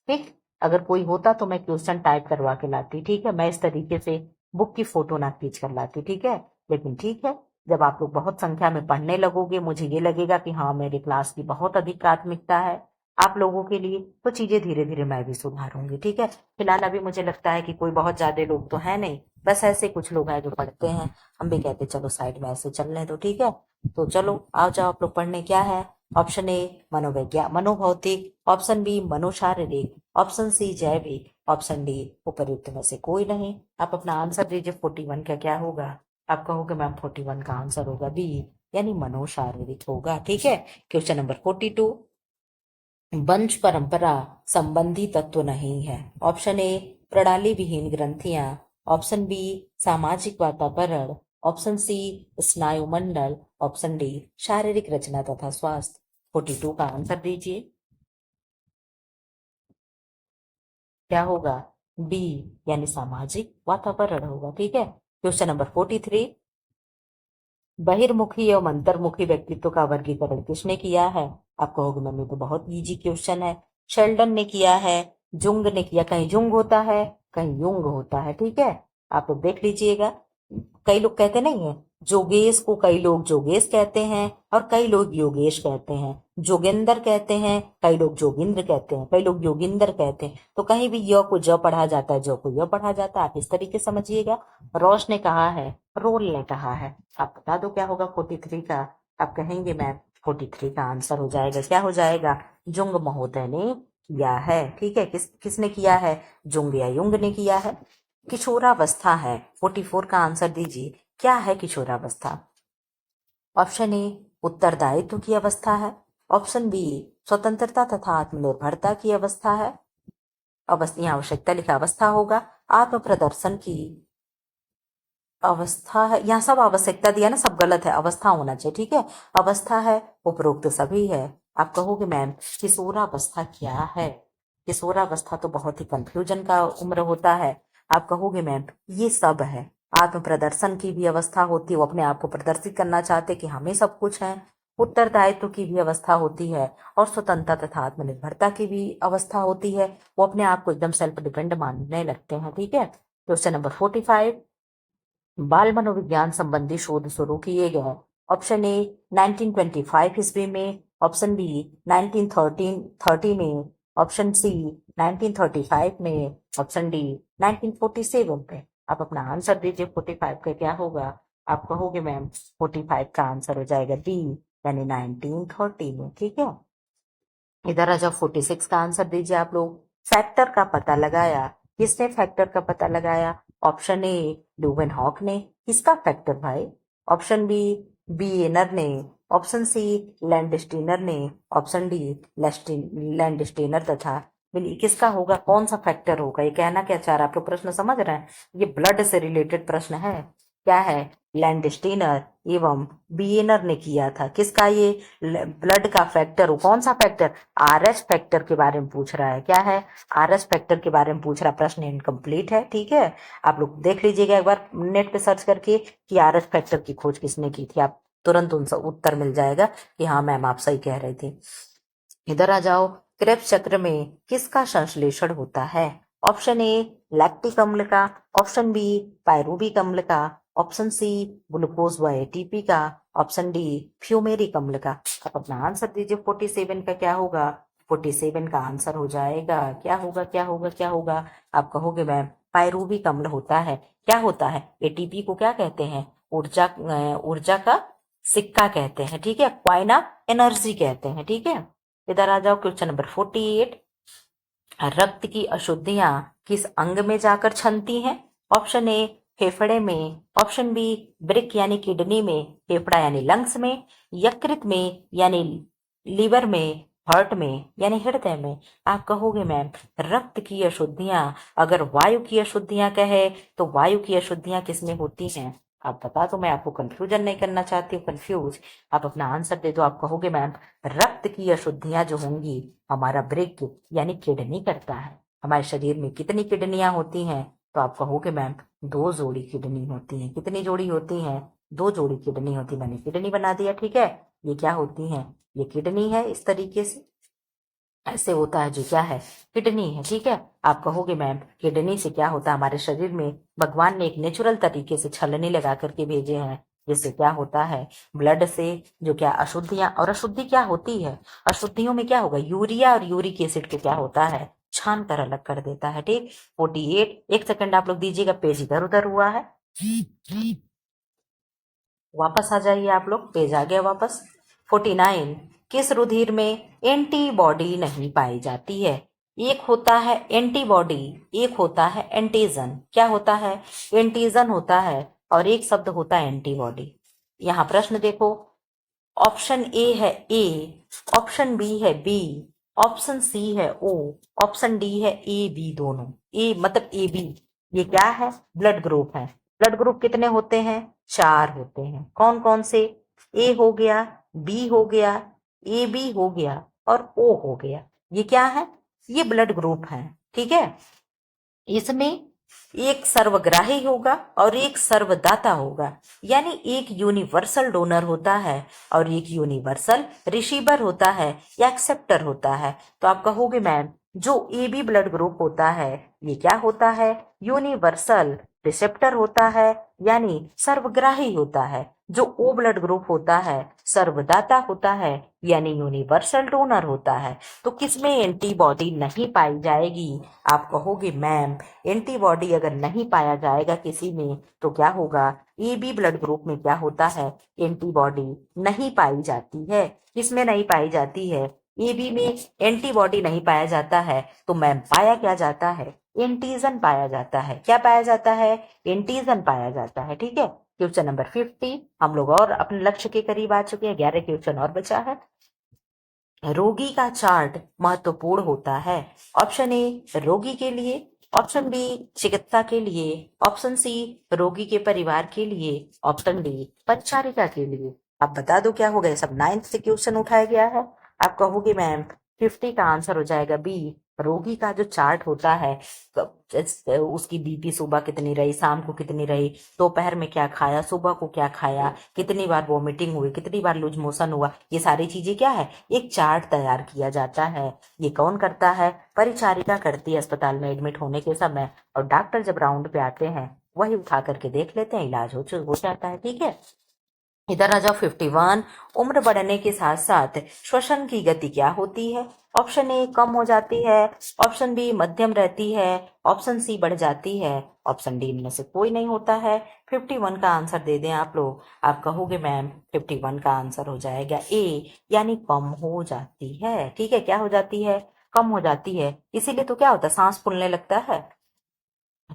ठीक, अगर कोई होता तो मैं क्वेश्चन टाइप करवा के लाती। ठीक है, मैं इस तरीके से बुक की फोटो ना खींच कर लाती। ठीक है, लेकिन ठीक है, जब आप लोग बहुत संख्या में पढ़ने लगोगे, मुझे ये लगेगा कि हाँ मेरी क्लास की बहुत अधिक प्राथमिकता है आप लोगों के लिए, तो चीजें धीरे धीरे मैं भी सुधारूंगी। ठीक है, फिलहाल अभी मुझे लगता है कि कोई बहुत ज्यादा लोग तो है नहीं, बस ऐसे कुछ लोग हैं जो पढ़ते हैं, हम भी कहते चलो साइड में ऐसे चलने दो, ठीक है। तो चलो आओ जाओ आप लोग पढ़ने। क्या है? ऑप्शन ए मनोवैज्ञान मनोभौतिक, ऑप्शन बी मनोशारीरिक, ऑप्शन सी जैविक, ऑप्शन डी उपर्युक्त में से कोई नहीं। आप अपना आंसर दीजिए। 41 का क्या होगा? आप कहोगे मैम 41 का आंसर होगा बी, यानी मनोशारीरिक होगा, ठीक है। क्वेश्चन नंबर 42, वंश परंपरा संबंधी तत्व नहीं है। ऑप्शन ए प्रणाली विहीन ग्रंथियां, ऑप्शन बी सामाजिक वातावरण, ऑप्शन सी स्नायुमंडल, ऑप्शन डी शारीरिक रचना तथा स्वास्थ्य। 42 का आंसर दीजिए। क्या होगा? बी, यानी सामाजिक वातावरण होगा, ठीक है। क्वेश्चन नंबर 43, बहिर्मुखी एवं अंतर्मुखी व्यक्तित्व का वर्गीकरण किसने किया है? आप कहोगे मम्मी तो बहुत इजी क्वेश्चन है। शेल्डन ने किया है, जुंग ने किया, कहीं जुंग होता है कहीं युंग होता है, ठीक है। आप लोग देख लीजिएगा। कई लोग कहते नहीं है जोगेश को, कई लोग जोगेश कहते हैं और कई लोग योगेश कहते हैं, जोगेंद्र कहते हैं, कई लोग जोगिंद्र कहते हैं, कई लोग योगिंदर कहते हैं। तो कहीं भी य को ज पढ़ा जाता है, ज को य पढ़ा जाता है, आप इस तरीके से समझिएगा। रोश ने कहा है, रोल ने कहा है। आप बता दो क्या होगा 43 का? आप कहेंगे मैम 43 का आंसर हो जाएगा, क्या हो जाएगा? जुंग महोदय ने किया है, ठीक है। किसने किया है? जुंग या युंग ने किया है। किशोरावस्था है, 44 का आंसर दीजिए। क्या है किशोरावस्था? ऑप्शन ए उत्तरदायित्व की अवस्था है, ऑप्शन बी स्वतंत्रता तथा आत्मनिर्भरता की अवस्था है, अवस्था यहाँ आवश्यकता लिखा अवस्था होगा, आत्म प्रदर्शन की अवस्था है, यहाँ सब आवश्यकता दिया ना, सब गलत है, अवस्था होना चाहिए, ठीक है। अवस्था है, उपरोक्त सभी है। आप कहोगे मैम किशोरावस्था क्या है? किशोरावस्था तो बहुत ही कंफ्यूजन का उम्र होता है। आप कहोगे मैम ये सब है। आत्म प्रदर्शन की भी अवस्था होती है, वो अपने आप को प्रदर्शित करना चाहते कि हमें सब कुछ है। उत्तरदायित्व की भी अवस्था होती है और स्वतंत्रता तथा आत्मनिर्भरता की भी अवस्था होती है, वो अपने आप को एकदम सेल्फ डिपेंड मानने लगते हैं, ठीक है। क्वेश्चन नंबर 45, बाल मनोविज्ञान संबंधी शोध शुरू किए गए। ऑप्शन ए 1925 ईस्वी में, ऑप्शन बी 1930 में, ऑप्शन सी 1935 में, ऑप्शन डी 1947 में। आप अपना आंसर दीजिए। 45 का क्या होगा? आप कहोगे मैम 45 का आंसर हो जाएगा डी, यानी 1930 में, ठीक है। इधर आ जाओ 46 का आंसर दीजिए आप लोग। फैक्टर का पता लगाया, किसने फैक्टर का पता लगाया? ऑप्शन ए ल्यूवेन हॉक ने। किसका फैक्टर भाई? ऑप्शन बी बीएनर ने, ऑप्शन सी लैंडस्टीनर ने, ऑप्शन डी लैंडस्टीनर तथा किसका होगा? कौन सा फैक्टर होगा? ये कहना क्या चाह रहा है? आप लोग प्रश्न समझ रहे हैं? ये ब्लड से रिलेटेड प्रश्न है। क्या है? लैंडस्टीनर एवं बीएनर ने किया था। किसका? ये ब्लड का फैक्टर हो। कौन सा फैक्टर? आरएस फैक्टर के बारे में पूछ रहा है। क्या है? आरएस फैक्टर के बारे में पूछ रहा। प्रश्न इनकम्प्लीट है, ठीक है। आप लोग देख लीजिएगा एक बार नेट पे सर्च करके कि आरएस फैक्टर की खोज किसने की थी। आप तुरंत उनसे उत्तर मिल जाएगा कि हाँ मैम आप सही कह रहे थे। इधर आ जाओ। क्रेब्स चक्र में किसका संश्लेषण होता है? ऑप्शन ए लैक्टिक अम्ल का, ऑप्शन बी पायरूबिक अम्ल का, ऑप्शन सी ग्लूकोज व एटीपी का, ऑप्शन डी फ्यूमेरिक अम्ल का। आप अपना आंसर दीजिए। 47 का क्या होगा? 47 का आंसर हो जाएगा, क्या होगा क्या होगा क्या होगा? आप कहोगे मैम पायरूबिक अम्ल होता है। क्या होता है? एटीपी को क्या कहते हैं? ऊर्जा का सिक्का कहते हैं, ठीक है। क्वाइन ऑफ एनर्जी कहते हैं, ठीक है। इधर आ जाओ। क्वेश्चन नंबर 48, रक्त की अशुद्धियां किस अंग में जाकर छनती हैं? ऑप्शन ए फेफड़े में, ऑप्शन बी ब्रिक यानी किडनी में, फेफड़ा यानी लंग्स में, यकृत में यानी लीवर में, हार्ट में यानी हृदय में। आप कहोगे मैम रक्त की अशुद्धियां, अगर वायु की अशुद्धियां कहे तो वायु की अशुद्धियां किसमें होती हैं? आप बता दो, मैं आपको कंफ्यूजन नहीं करना चाहती हूँ, कंफ्यूज। आप अपना आंसर दे दो। आप कहोगे मैम रक्त की अशुद्धियां जो होंगी हमारा ब्रेक यानी किडनी करता है। हमारे शरीर में कितनी किडनियां होती हैं? तो आप कहोगे मैम 2 जोड़ी किडनी होती हैं। कितनी जोड़ी होती हैं? 2 जोड़ी किडनी होती। मैंने किडनी बना दिया, ठीक है। ये क्या होती हैं? ये किडनी है, इस तरीके से ऐसे होता है जो क्या है? किडनी है, ठीक है। आप कहोगे मैम किडनी से क्या होता है? हमारे शरीर में भगवान ने एक नेचुरल तरीके से छलनी लगा करके भेजे हैं, जिससे क्या होता है? ब्लड से जो क्या अशुद्धियां, और अशुद्धि क्या होती है? अशुद्धियों में क्या होगा? यूरिया और यूरिक एसिड को क्या होता है? छान कर अलग कर देता है। ठीक, 48, एक सेकंड आप लोग दीजिएगा, पेज इधर उधर हुआ है, वापस आ जाइए आप लोग, पेज आ गया वापस। 49, किस रुधिर में एंटीबॉडी नहीं पाई जाती है? एक होता है एंटीबॉडी, एक होता है एंटीजन। क्या होता है? एंटीजन होता है और एक शब्द होता है एंटीबॉडी। यहाँ प्रश्न देखो, ऑप्शन ए है ए, ऑप्शन बी है बी, ऑप्शन सी है ओ, ऑप्शन डी है ए बी दोनों। ए मतलब ए बी, ये क्या है? ब्लड ग्रुप है। ब्लड ग्रुप कितने होते हैं? 4 होते हैं। कौन कौन से? ए हो गया, बी हो गया, ए बी हो गया और ओ हो गया। ये क्या है? ये ब्लड ग्रुप है। ठीक है, इसमें एक सर्वग्राही होगा और एक सर्वदाता होगा, यानी एक यूनिवर्सल डोनर होता है और एक यूनिवर्सल रिसीवर होता है या एक्सेप्टर होता है। तो आप कहोगे मैम जो ए बी ब्लड ग्रुप होता है ये क्या होता है? यूनिवर्सल रिसेप्टर होता है, यानी सर्वग्राही होता है। जो ओ ब्लड ग्रुप होता है सर्वदाता होता है, यानी यूनिवर्सल डोनर होता है। तो किसमें एंटीबॉडी नहीं पाई जाएगी? आप कहोगे मैम एंटीबॉडी अगर नहीं पाया जाएगा किसी में तो क्या होगा? ए बी ब्लड ग्रुप में क्या होता है? एंटीबॉडी नहीं पाई जाती है। किसमें नहीं पाई जाती है? ए बी में एंटीबॉडी नहीं पाया जाता है तो मैम पाया क्या जाता है? एंटीजन पाया जाता है। क्या पाया जाता है? एंटीजन पाया जाता है। ठीक है, क्वेश्चन नंबर 50, हम लोग और अपने लक्ष्य के करीब आ चुके हैं, 11 क्वेश्चन और बचा है। रोगी का चार्ट महत्वपूर्ण होता है। ऑप्शन ए रोगी के लिए, ऑप्शन बी चिकित्सा के लिए, ऑप्शन सी रोगी के परिवार के लिए, ऑप्शन डी परिचारिका के लिए। आप बता दो क्या हो गया? सब 9th से क्वेश्चन उठाया गया है। आप कहोगे मैम 50 का आंसर हो जाएगा बी, रोगी का जो चार्ट होता है, उसकी बीपी सुबह कितनी रही, शाम को कितनी रही, दोपहर में क्या खाया, सुबह को क्या खाया, कितनी बार वॉमिटिंग हुई, कितनी बार लूज मोशन हुआ, ये सारी चीजें क्या है? एक चार्ट तैयार किया जाता है। ये कौन करता है? परिचारिका करती है अस्पताल में एडमिट होने के समय, और डॉक्टर जब राउंड पे आते हैं वही उठा करके देख लेते हैं, इलाज हो जाता है। ठीक है, इधर आ जाओ 51, उम्र बढ़ने के साथ साथ श्वसन की गति क्या होती है? ऑप्शन ए कम हो जाती है, ऑप्शन बी मध्यम रहती है, ऑप्शन सी बढ़ जाती है, ऑप्शन डी इनमें से कोई नहीं होता है। 51 का आंसर दे दें आप लोग। आप कहोगे मैम 51 का आंसर हो जाएगा ए, यानी कम हो जाती है। ठीक है, क्या हो जाती है? कम हो जाती है। इसीलिए तो क्या होता है? सांस फूलने लगता है।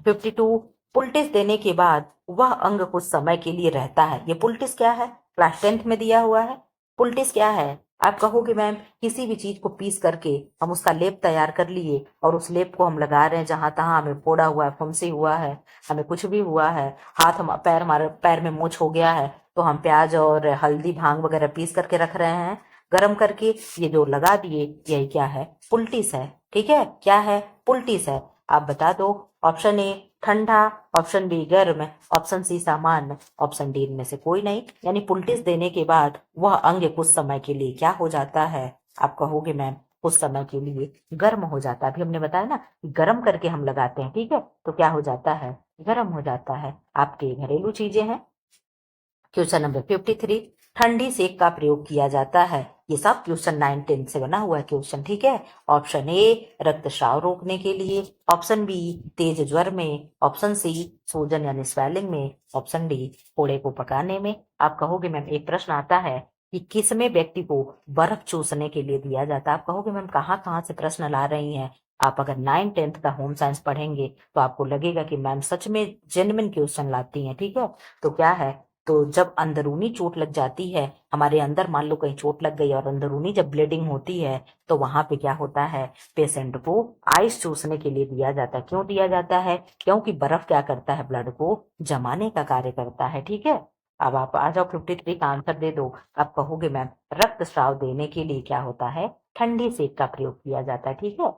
52, पुलटिस देने के बाद वह अंग कुछ समय के लिए रहता है। ये पुलटिस क्या है? क्लास 10th में दिया हुआ है। पुलटिस क्या है? आप कहोगे मैम किसी भी चीज को पीस करके हम उसका लेप तैयार कर लिए और उस लेप को हम लगा रहे हैं जहां तहां हमें फोड़ा हुआ है, फुंसी हुआ है, हमें कुछ भी हुआ है, हाथ हम पैर, हमारे पैर में मोच हो गया है, तो हम प्याज और हल्दी भांग वगैरह पीस करके रख रहे हैं गरम करके, ये जो लगा दिए, यही क्या है? पुलटिस है। ठीक है, क्या है? पुलटिस है। आप बता दो। ऑप्शन ए ठंडा, ऑप्शन बी गर्म, ऑप्शन सी सामान्य, ऑप्शन डी इनमें से कोई नहीं। यानी पुलटिस देने के बाद वह अंग कुछ समय के लिए क्या हो जाता है? आप कहोगे मैम कुछ समय के लिए गर्म हो जाता है। अभी हमने बताया ना कि गर्म करके हम लगाते हैं। ठीक है, तो क्या हो जाता है? गर्म हो जाता है। आपके घरेलू चीजें हैं। क्वेश्चन नंबर 53, ठंडी सेक का प्रयोग किया जाता है। ये सब क्वेश्चन 9 10 से बना हुआ है क्वेश्चन। ठीक है, ऑप्शन ए रक्तस्राव रोकने के लिए, ऑप्शन बी तेज ज्वर में, ऑप्शन सी सूजन यानी स्वेलिंग में, ऑप्शन डी फोड़े को पकाने में। आप कहोगे मैम एक प्रश्न आता है कि किसमें व्यक्ति को बर्फ चूसने के लिए दिया जाता है? आप कहोगे मैम कहाँ कहाँ से प्रश्न ला रही हैं। आप अगर 9 10th का होम साइंस पढ़ेंगे तो आपको लगेगा कि मैम सच में जेन्युइन क्वेश्चन लाती हैं। ठीक है, तो क्या है? तो जब अंदरूनी चोट लग जाती है, हमारे अंदर मान लो कहीं चोट लग गई और अंदरूनी जब ब्लीडिंग होती है, तो वहां पे क्या होता है? पेशेंट को आइस चूसने के लिए दिया जाता है। क्यों दिया जाता है? क्योंकि बर्फ क्या करता है? ब्लड को जमाने का कार्य करता है। ठीक है, अब आप आ जाओ 53 का आंसर दे दो। आप कहोगे मैम रक्तस्राव देने के लिए क्या होता है? ठंडी सेक का प्रयोग किया जाता है। ठीक है,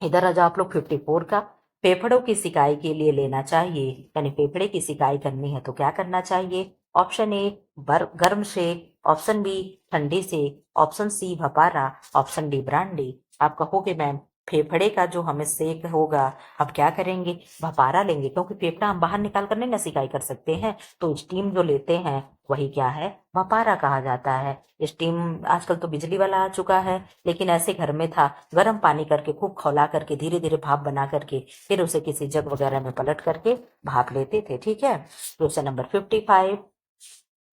इधर आ जाओ आप लोग 54 का, फेफड़ों की सिकाई के लिए लेना चाहिए, यानी फेफड़े की सिकाई करनी है तो क्या करना चाहिए? ऑप्शन ए गर्म सेक, ऑप्शन बी ठंडी सेक, ऑप्शन सी भपारा, ऑप्शन डी ब्रांडी। आप कहोगे मैम फेफड़े का जो हमें सेक होगा, अब क्या करेंगे, भपारा लेंगे, क्योंकि फेफड़ा हम बाहर निकाल कर नहीं ना सिकाई कर सकते हैं, तो स्टीम जो लेते हैं वही क्या है, भपारा कहा जाता है। स्टीम आजकल तो बिजली वाला आ चुका है, लेकिन ऐसे घर में था, गर्म पानी करके खूब खौला करके धीरे धीरे भाप बना करके फिर उसे किसी जग वगैरह में पलट करके भाप लेते थे। ठीक है। क्वेश्चन नंबर 55,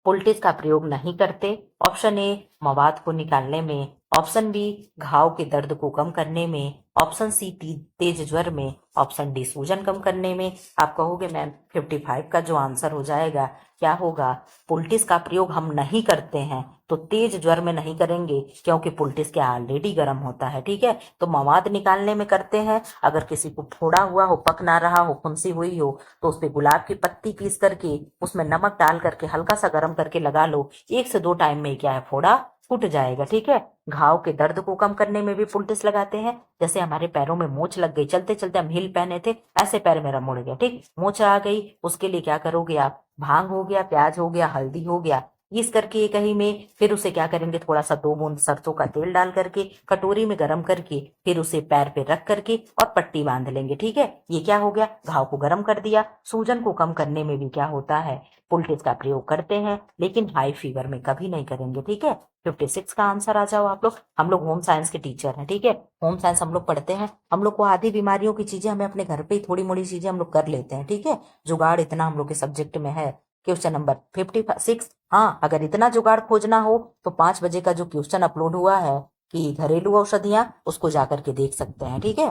पोल्टिस का प्रयोग नहीं करते। ऑप्शन ए मवाद को निकालने में, ऑप्शन बी घाव के दर्द को कम करने में, ऑप्शन सी तेज ज्वर में, ऑप्शन डी सूजन कम करने में। आप कहोगे मैम 55 का जो आंसर हो जाएगा क्या होगा, पोल्टिस का प्रयोग हम नहीं करते हैं, तो तेज ज्वर में नहीं करेंगे क्योंकि पोल्टिस क्या ऑलरेडी गर्म होता है। ठीक है। तो मवाद निकालने में करते हैं, अगर किसी को फोड़ा हुआ हो, पक ना रहा हो, फुंसी हुई हो, तो उस पर गुलाब की पत्ती पीस करके उसमें नमक डाल करके हल्का सा गर्म करके लगा लो, 1 से 2 टाइम में क्या है, फोड़ा फूट जाएगा। ठीक है। घाव के दर्द को कम करने में भी पोल्टिस लगाते हैं। जैसे हमारे पैरों में मोच लग गई, चलते चलते हम हिल पहने थे, ऐसे पैर मेरा मुड़ गया, ठीक, मोच आ गई, उसके लिए क्या करोगे आप, भांग हो गया, प्याज हो गया, हल्दी हो गया, घिस करके कहीं में, फिर उसे क्या करेंगे, थोड़ा सा 2 बूंद सरसों का तेल डाल करके कटोरी में गर्म करके फिर उसे पैर पे रख करके और पट्टी बांध लेंगे। ठीक है। ये क्या हो गया, घाव को गर्म कर दिया। सूजन को कम करने में भी क्या होता है, पोल्टिस का प्रयोग करते हैं, लेकिन हाई फीवर में कभी नहीं करेंगे। ठीक है। 56 का आंसर आ जाओ आप लोग। हम लोग होम साइंस के टीचर हैं। ठीक है। होम साइंस हम लोग पढ़ते हैं, हम लोग को आधी बीमारियों की चीजें हमें अपने घर पे ही थोड़ी मोड़ी चीजें हम लोग कर लेते हैं। ठीक है। जुगाड़ इतना हम लोग के सब्जेक्ट में है। क्वेश्चन नंबर 56, हाँ, अगर इतना जुगाड़ खोजना हो तो 5 बजे का जो क्वेश्चन अपलोड हुआ है कि घरेलू औषधियां, उसको जाकर के देख सकते हैं। ठीक है।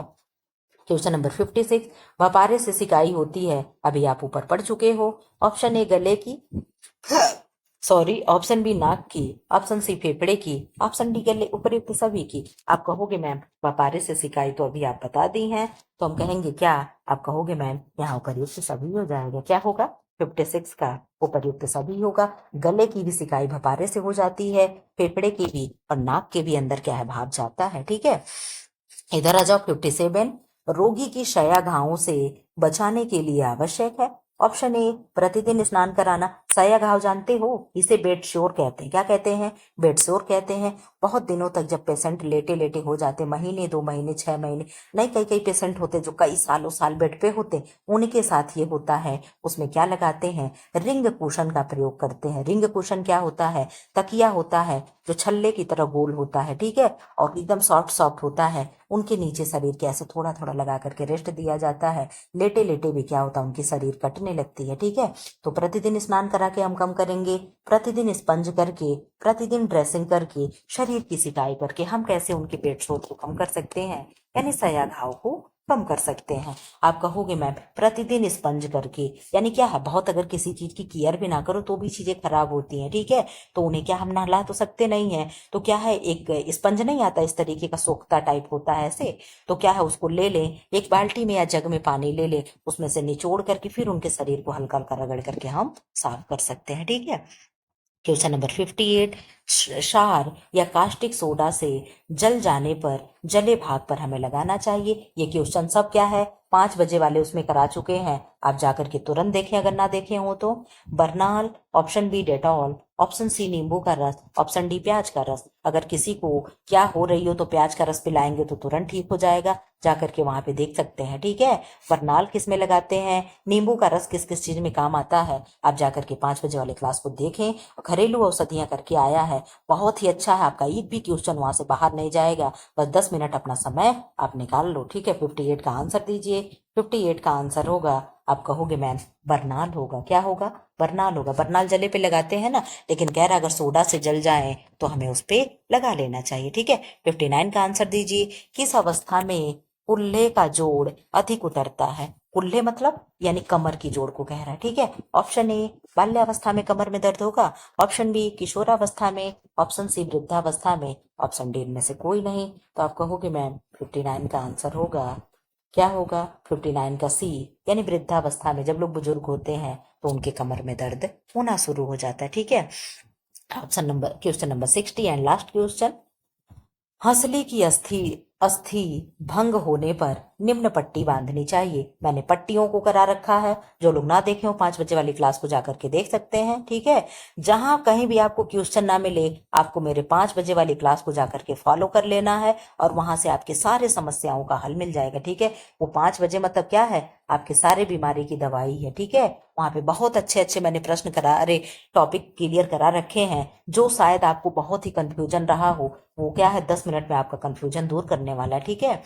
क्वेश्चन नंबर 56, भपारे से सिकाई होती है, अभी आप ऊपर पढ़ चुके हो। ऑप्शन ए गले की, सॉरी, ऑप्शन बी नाक की, ऑप्शन सी फेफड़े की, ऑप्शन डी गले, उपयुक्त सभी की। आप कहोगे मैम व्यापारी से सिकाई तो अभी आप बता दी हैं, तो हम कहेंगे क्या, आप कहोगे मैम यहाँ उपयुक्त सभी हो जाएगा। क्या होगा, 56 का उपयुक्त सभी होगा। गले की भी सिकाई भपारे से हो जाती है, फेफड़े की भी, और नाक के भी अंदर क्या है, भाप जाता है। ठीक है। इधर आ जाओ 57, रोगी की शया घावों से बचाने के लिए आवश्यक है। ऑप्शन ए प्रतिदिन स्नान कराना, सया घाव जानते हो, इसे बेड श्योर कहते हैं। क्या कहते हैं, बेड श्योर कहते हैं। बहुत दिनों तक जब पेशेंट लेटे लेटे हो जाते, महीने 2 महीने 6 महीने, नहीं, कई कई पेशेंट होते जो कई सालों साल बेड पे होते, उनके साथ ये होता है। उसमें क्या लगाते हैं, रिंग कुशन का प्रयोग करते हैं। रिंग कुशन क्या होता है, तकिया होता है जो छल्ले की तरह गोल होता है। ठीक है। और एकदम सॉफ्ट सॉफ्ट होता है, उनके नीचे शरीर के ऐसे थोड़ा थोड़ा लगा करके रेस्ट दिया जाता है। लेटे लेटे भी क्या होता है, उनकी शरीर कटने लगती है। ठीक है। तो प्रतिदिन स्नान करा के हम कम करेंगे, प्रतिदिन स्पंज करके, प्रतिदिन ड्रेसिंग करके, शरीर की सिकाई करके हम कैसे उनके पेट शोथ को कम कर सकते हैं, यानी सया घाव को कम कर सकते हैं। आप कहोगे मैम प्रतिदिन स्पंज करके, यानी क्या है, बहुत अगर किसी चीज की केयर भी ना करो तो भी चीजें खराब होती हैं। ठीक है। तो उन्हें क्या हम नहला तो सकते नहीं है, तो क्या है, एक स्पंज नहीं आता इस तरीके का, सोखता टाइप होता है ऐसे, तो क्या है, उसको ले लें, एक बाल्टी में या जग में पानी ले लें, उसमें से निचोड़ करके फिर उनके शरीर को हल्का हल्का रगड़ करके हम साफ कर सकते हैं। ठीक है। क्वेश्चन नंबर 58, क्षार या कास्टिक सोडा से जल जाने पर जले भाग पर हमें लगाना चाहिए। ये क्वेश्चन सब क्या है, 5 बजे वाले उसमें करा चुके हैं, आप जाकर के तुरंत देखें अगर ना देखे हो तो। Burnol, option B Dettol, option C नींबू का रस, ऑप्शन डी प्याज का रस। अगर किसी को क्या हो रही हो तो प्याज का रस पिलाएंगे तो तुरंत ठीक हो जाएगा, जाकर के वहां पे देख सकते हैं। ठीक है। बर्नाल किस में लगाते हैं, नींबू का रस किस किस चीज में काम आता है, आप जाकर के 5 बजे वाले क्लास को देखें। घरेलू औषधियां करके आया है, बहुत ही अच्छा है, आपका एक भी क्वेश्चन वहां से बाहर नहीं जाएगा, बस 10 मिनट अपना समय आप निकाल लो। ठीक है। 58 का आंसर दीजिए। 58 का आंसर होगा, आप कहोगे मैम बरनाल होगा। क्या होगा, बरनाल होगा। बरनाल जले पे लगाते हैं ना, लेकिन कह रहा अगर सोडा से जल जाए तो हमें उस पे लगा लेना चाहिए। ठीक है। 59 का आंसर दीजिए। किस अवस्था में कुल्ले का जोड़ अधिक उतरता है, कुल्ले मतलब यानी कमर की जोड़ को कह रहा है। ठीक है। ऑप्शन ए बाल्यावस्था में कमर में दर्द होगा, ऑप्शन बी किशोरावस्था में, ऑप्शन सी वृद्धावस्था में, ऑप्शन डी में से कोई नहीं। तो आप कहोगे मैम 59 का आंसर होगा, क्या होगा, 59 का सी, यानी वृद्धावस्था में जब लोग बुजुर्ग होते हैं तो उनके कमर में दर्द होना शुरू हो जाता है। ठीक है। Option number, question number 60 and last question, Hansli की अस्थि अस्थि भंग होने पर निम्न पट्टी बांधनी चाहिए। मैंने पट्टियों को करा रखा है, जो लोग ना देखे हो 5 बजे वाली क्लास को जाकर के देख सकते हैं। ठीक है, जहां कहीं भी आपको क्वेश्चन ना मिले, आपको मेरे 5 बजे वाली क्लास को जाकर के फॉलो कर लेना है और वहां से आपके सारे समस्याओं का हल मिल जाएगा। ठीक है, वो 5 बजे मतलब क्या है, आपके सारे बीमारी की दवाई है। ठीक है, वहां पे बहुत अच्छे अच्छे मैंने प्रश्न करा, अरे टॉपिक क्लियर करा रखे हैं, जो शायद आपको बहुत ही कंफ्यूजन रहा हो, वो क्या है 10 मिनट में आपका कंफ्यूजन दूर करने वाला है। ठीक है,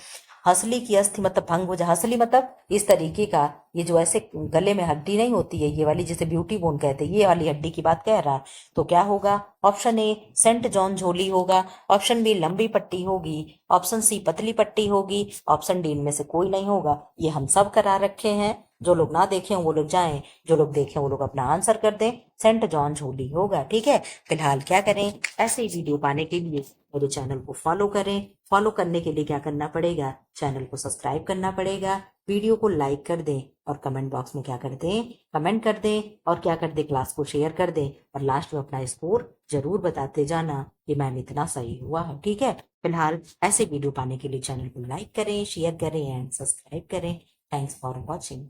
हंसली की अस्थि मतलब भंग हो जाए। हंसली मतलब इस तरीके का, ये जो ऐसे गले में हड्डी नहीं होती है ये वाली, जिसे ब्यूटी बोन कहते हैं, ये वाली हड्डी की बात कह रहा है। तो क्या होगा, ऑप्शन ए सेंट जॉन झोली होगा, ऑप्शन बी लंबी पट्टी होगी, ऑप्शन सी पतली पट्टी होगी, ऑप्शन डी इनमें से कोई नहीं होगा। ये हम सब करा रखे हैं, जो लोग ना देखें वो लोग जाएं, जो लोग देखें वो लोग अपना आंसर कर दें, सेंट जॉन झोली होगा। ठीक है, फिलहाल क्या करें, ऐसे ही वीडियो पाने के लिए मेरे चैनल को फॉलो करें। फॉलो करने के लिए क्या करना पड़ेगा, चैनल को सब्सक्राइब करना पड़ेगा, वीडियो को लाइक कर दें और कमेंट बॉक्स में क्या कर दें, कमेंट कर दें, और क्या कर दें, क्लास को शेयर कर दें, और लास्ट में अपना स्कोर जरूर बताते जाना कि मैम इतना सही हुआ है। ठीक है, फिलहाल ऐसे वीडियो पाने के लिए चैनल को लाइक करें, शेयर करें एंड सब्सक्राइब करें। Thanks for watching.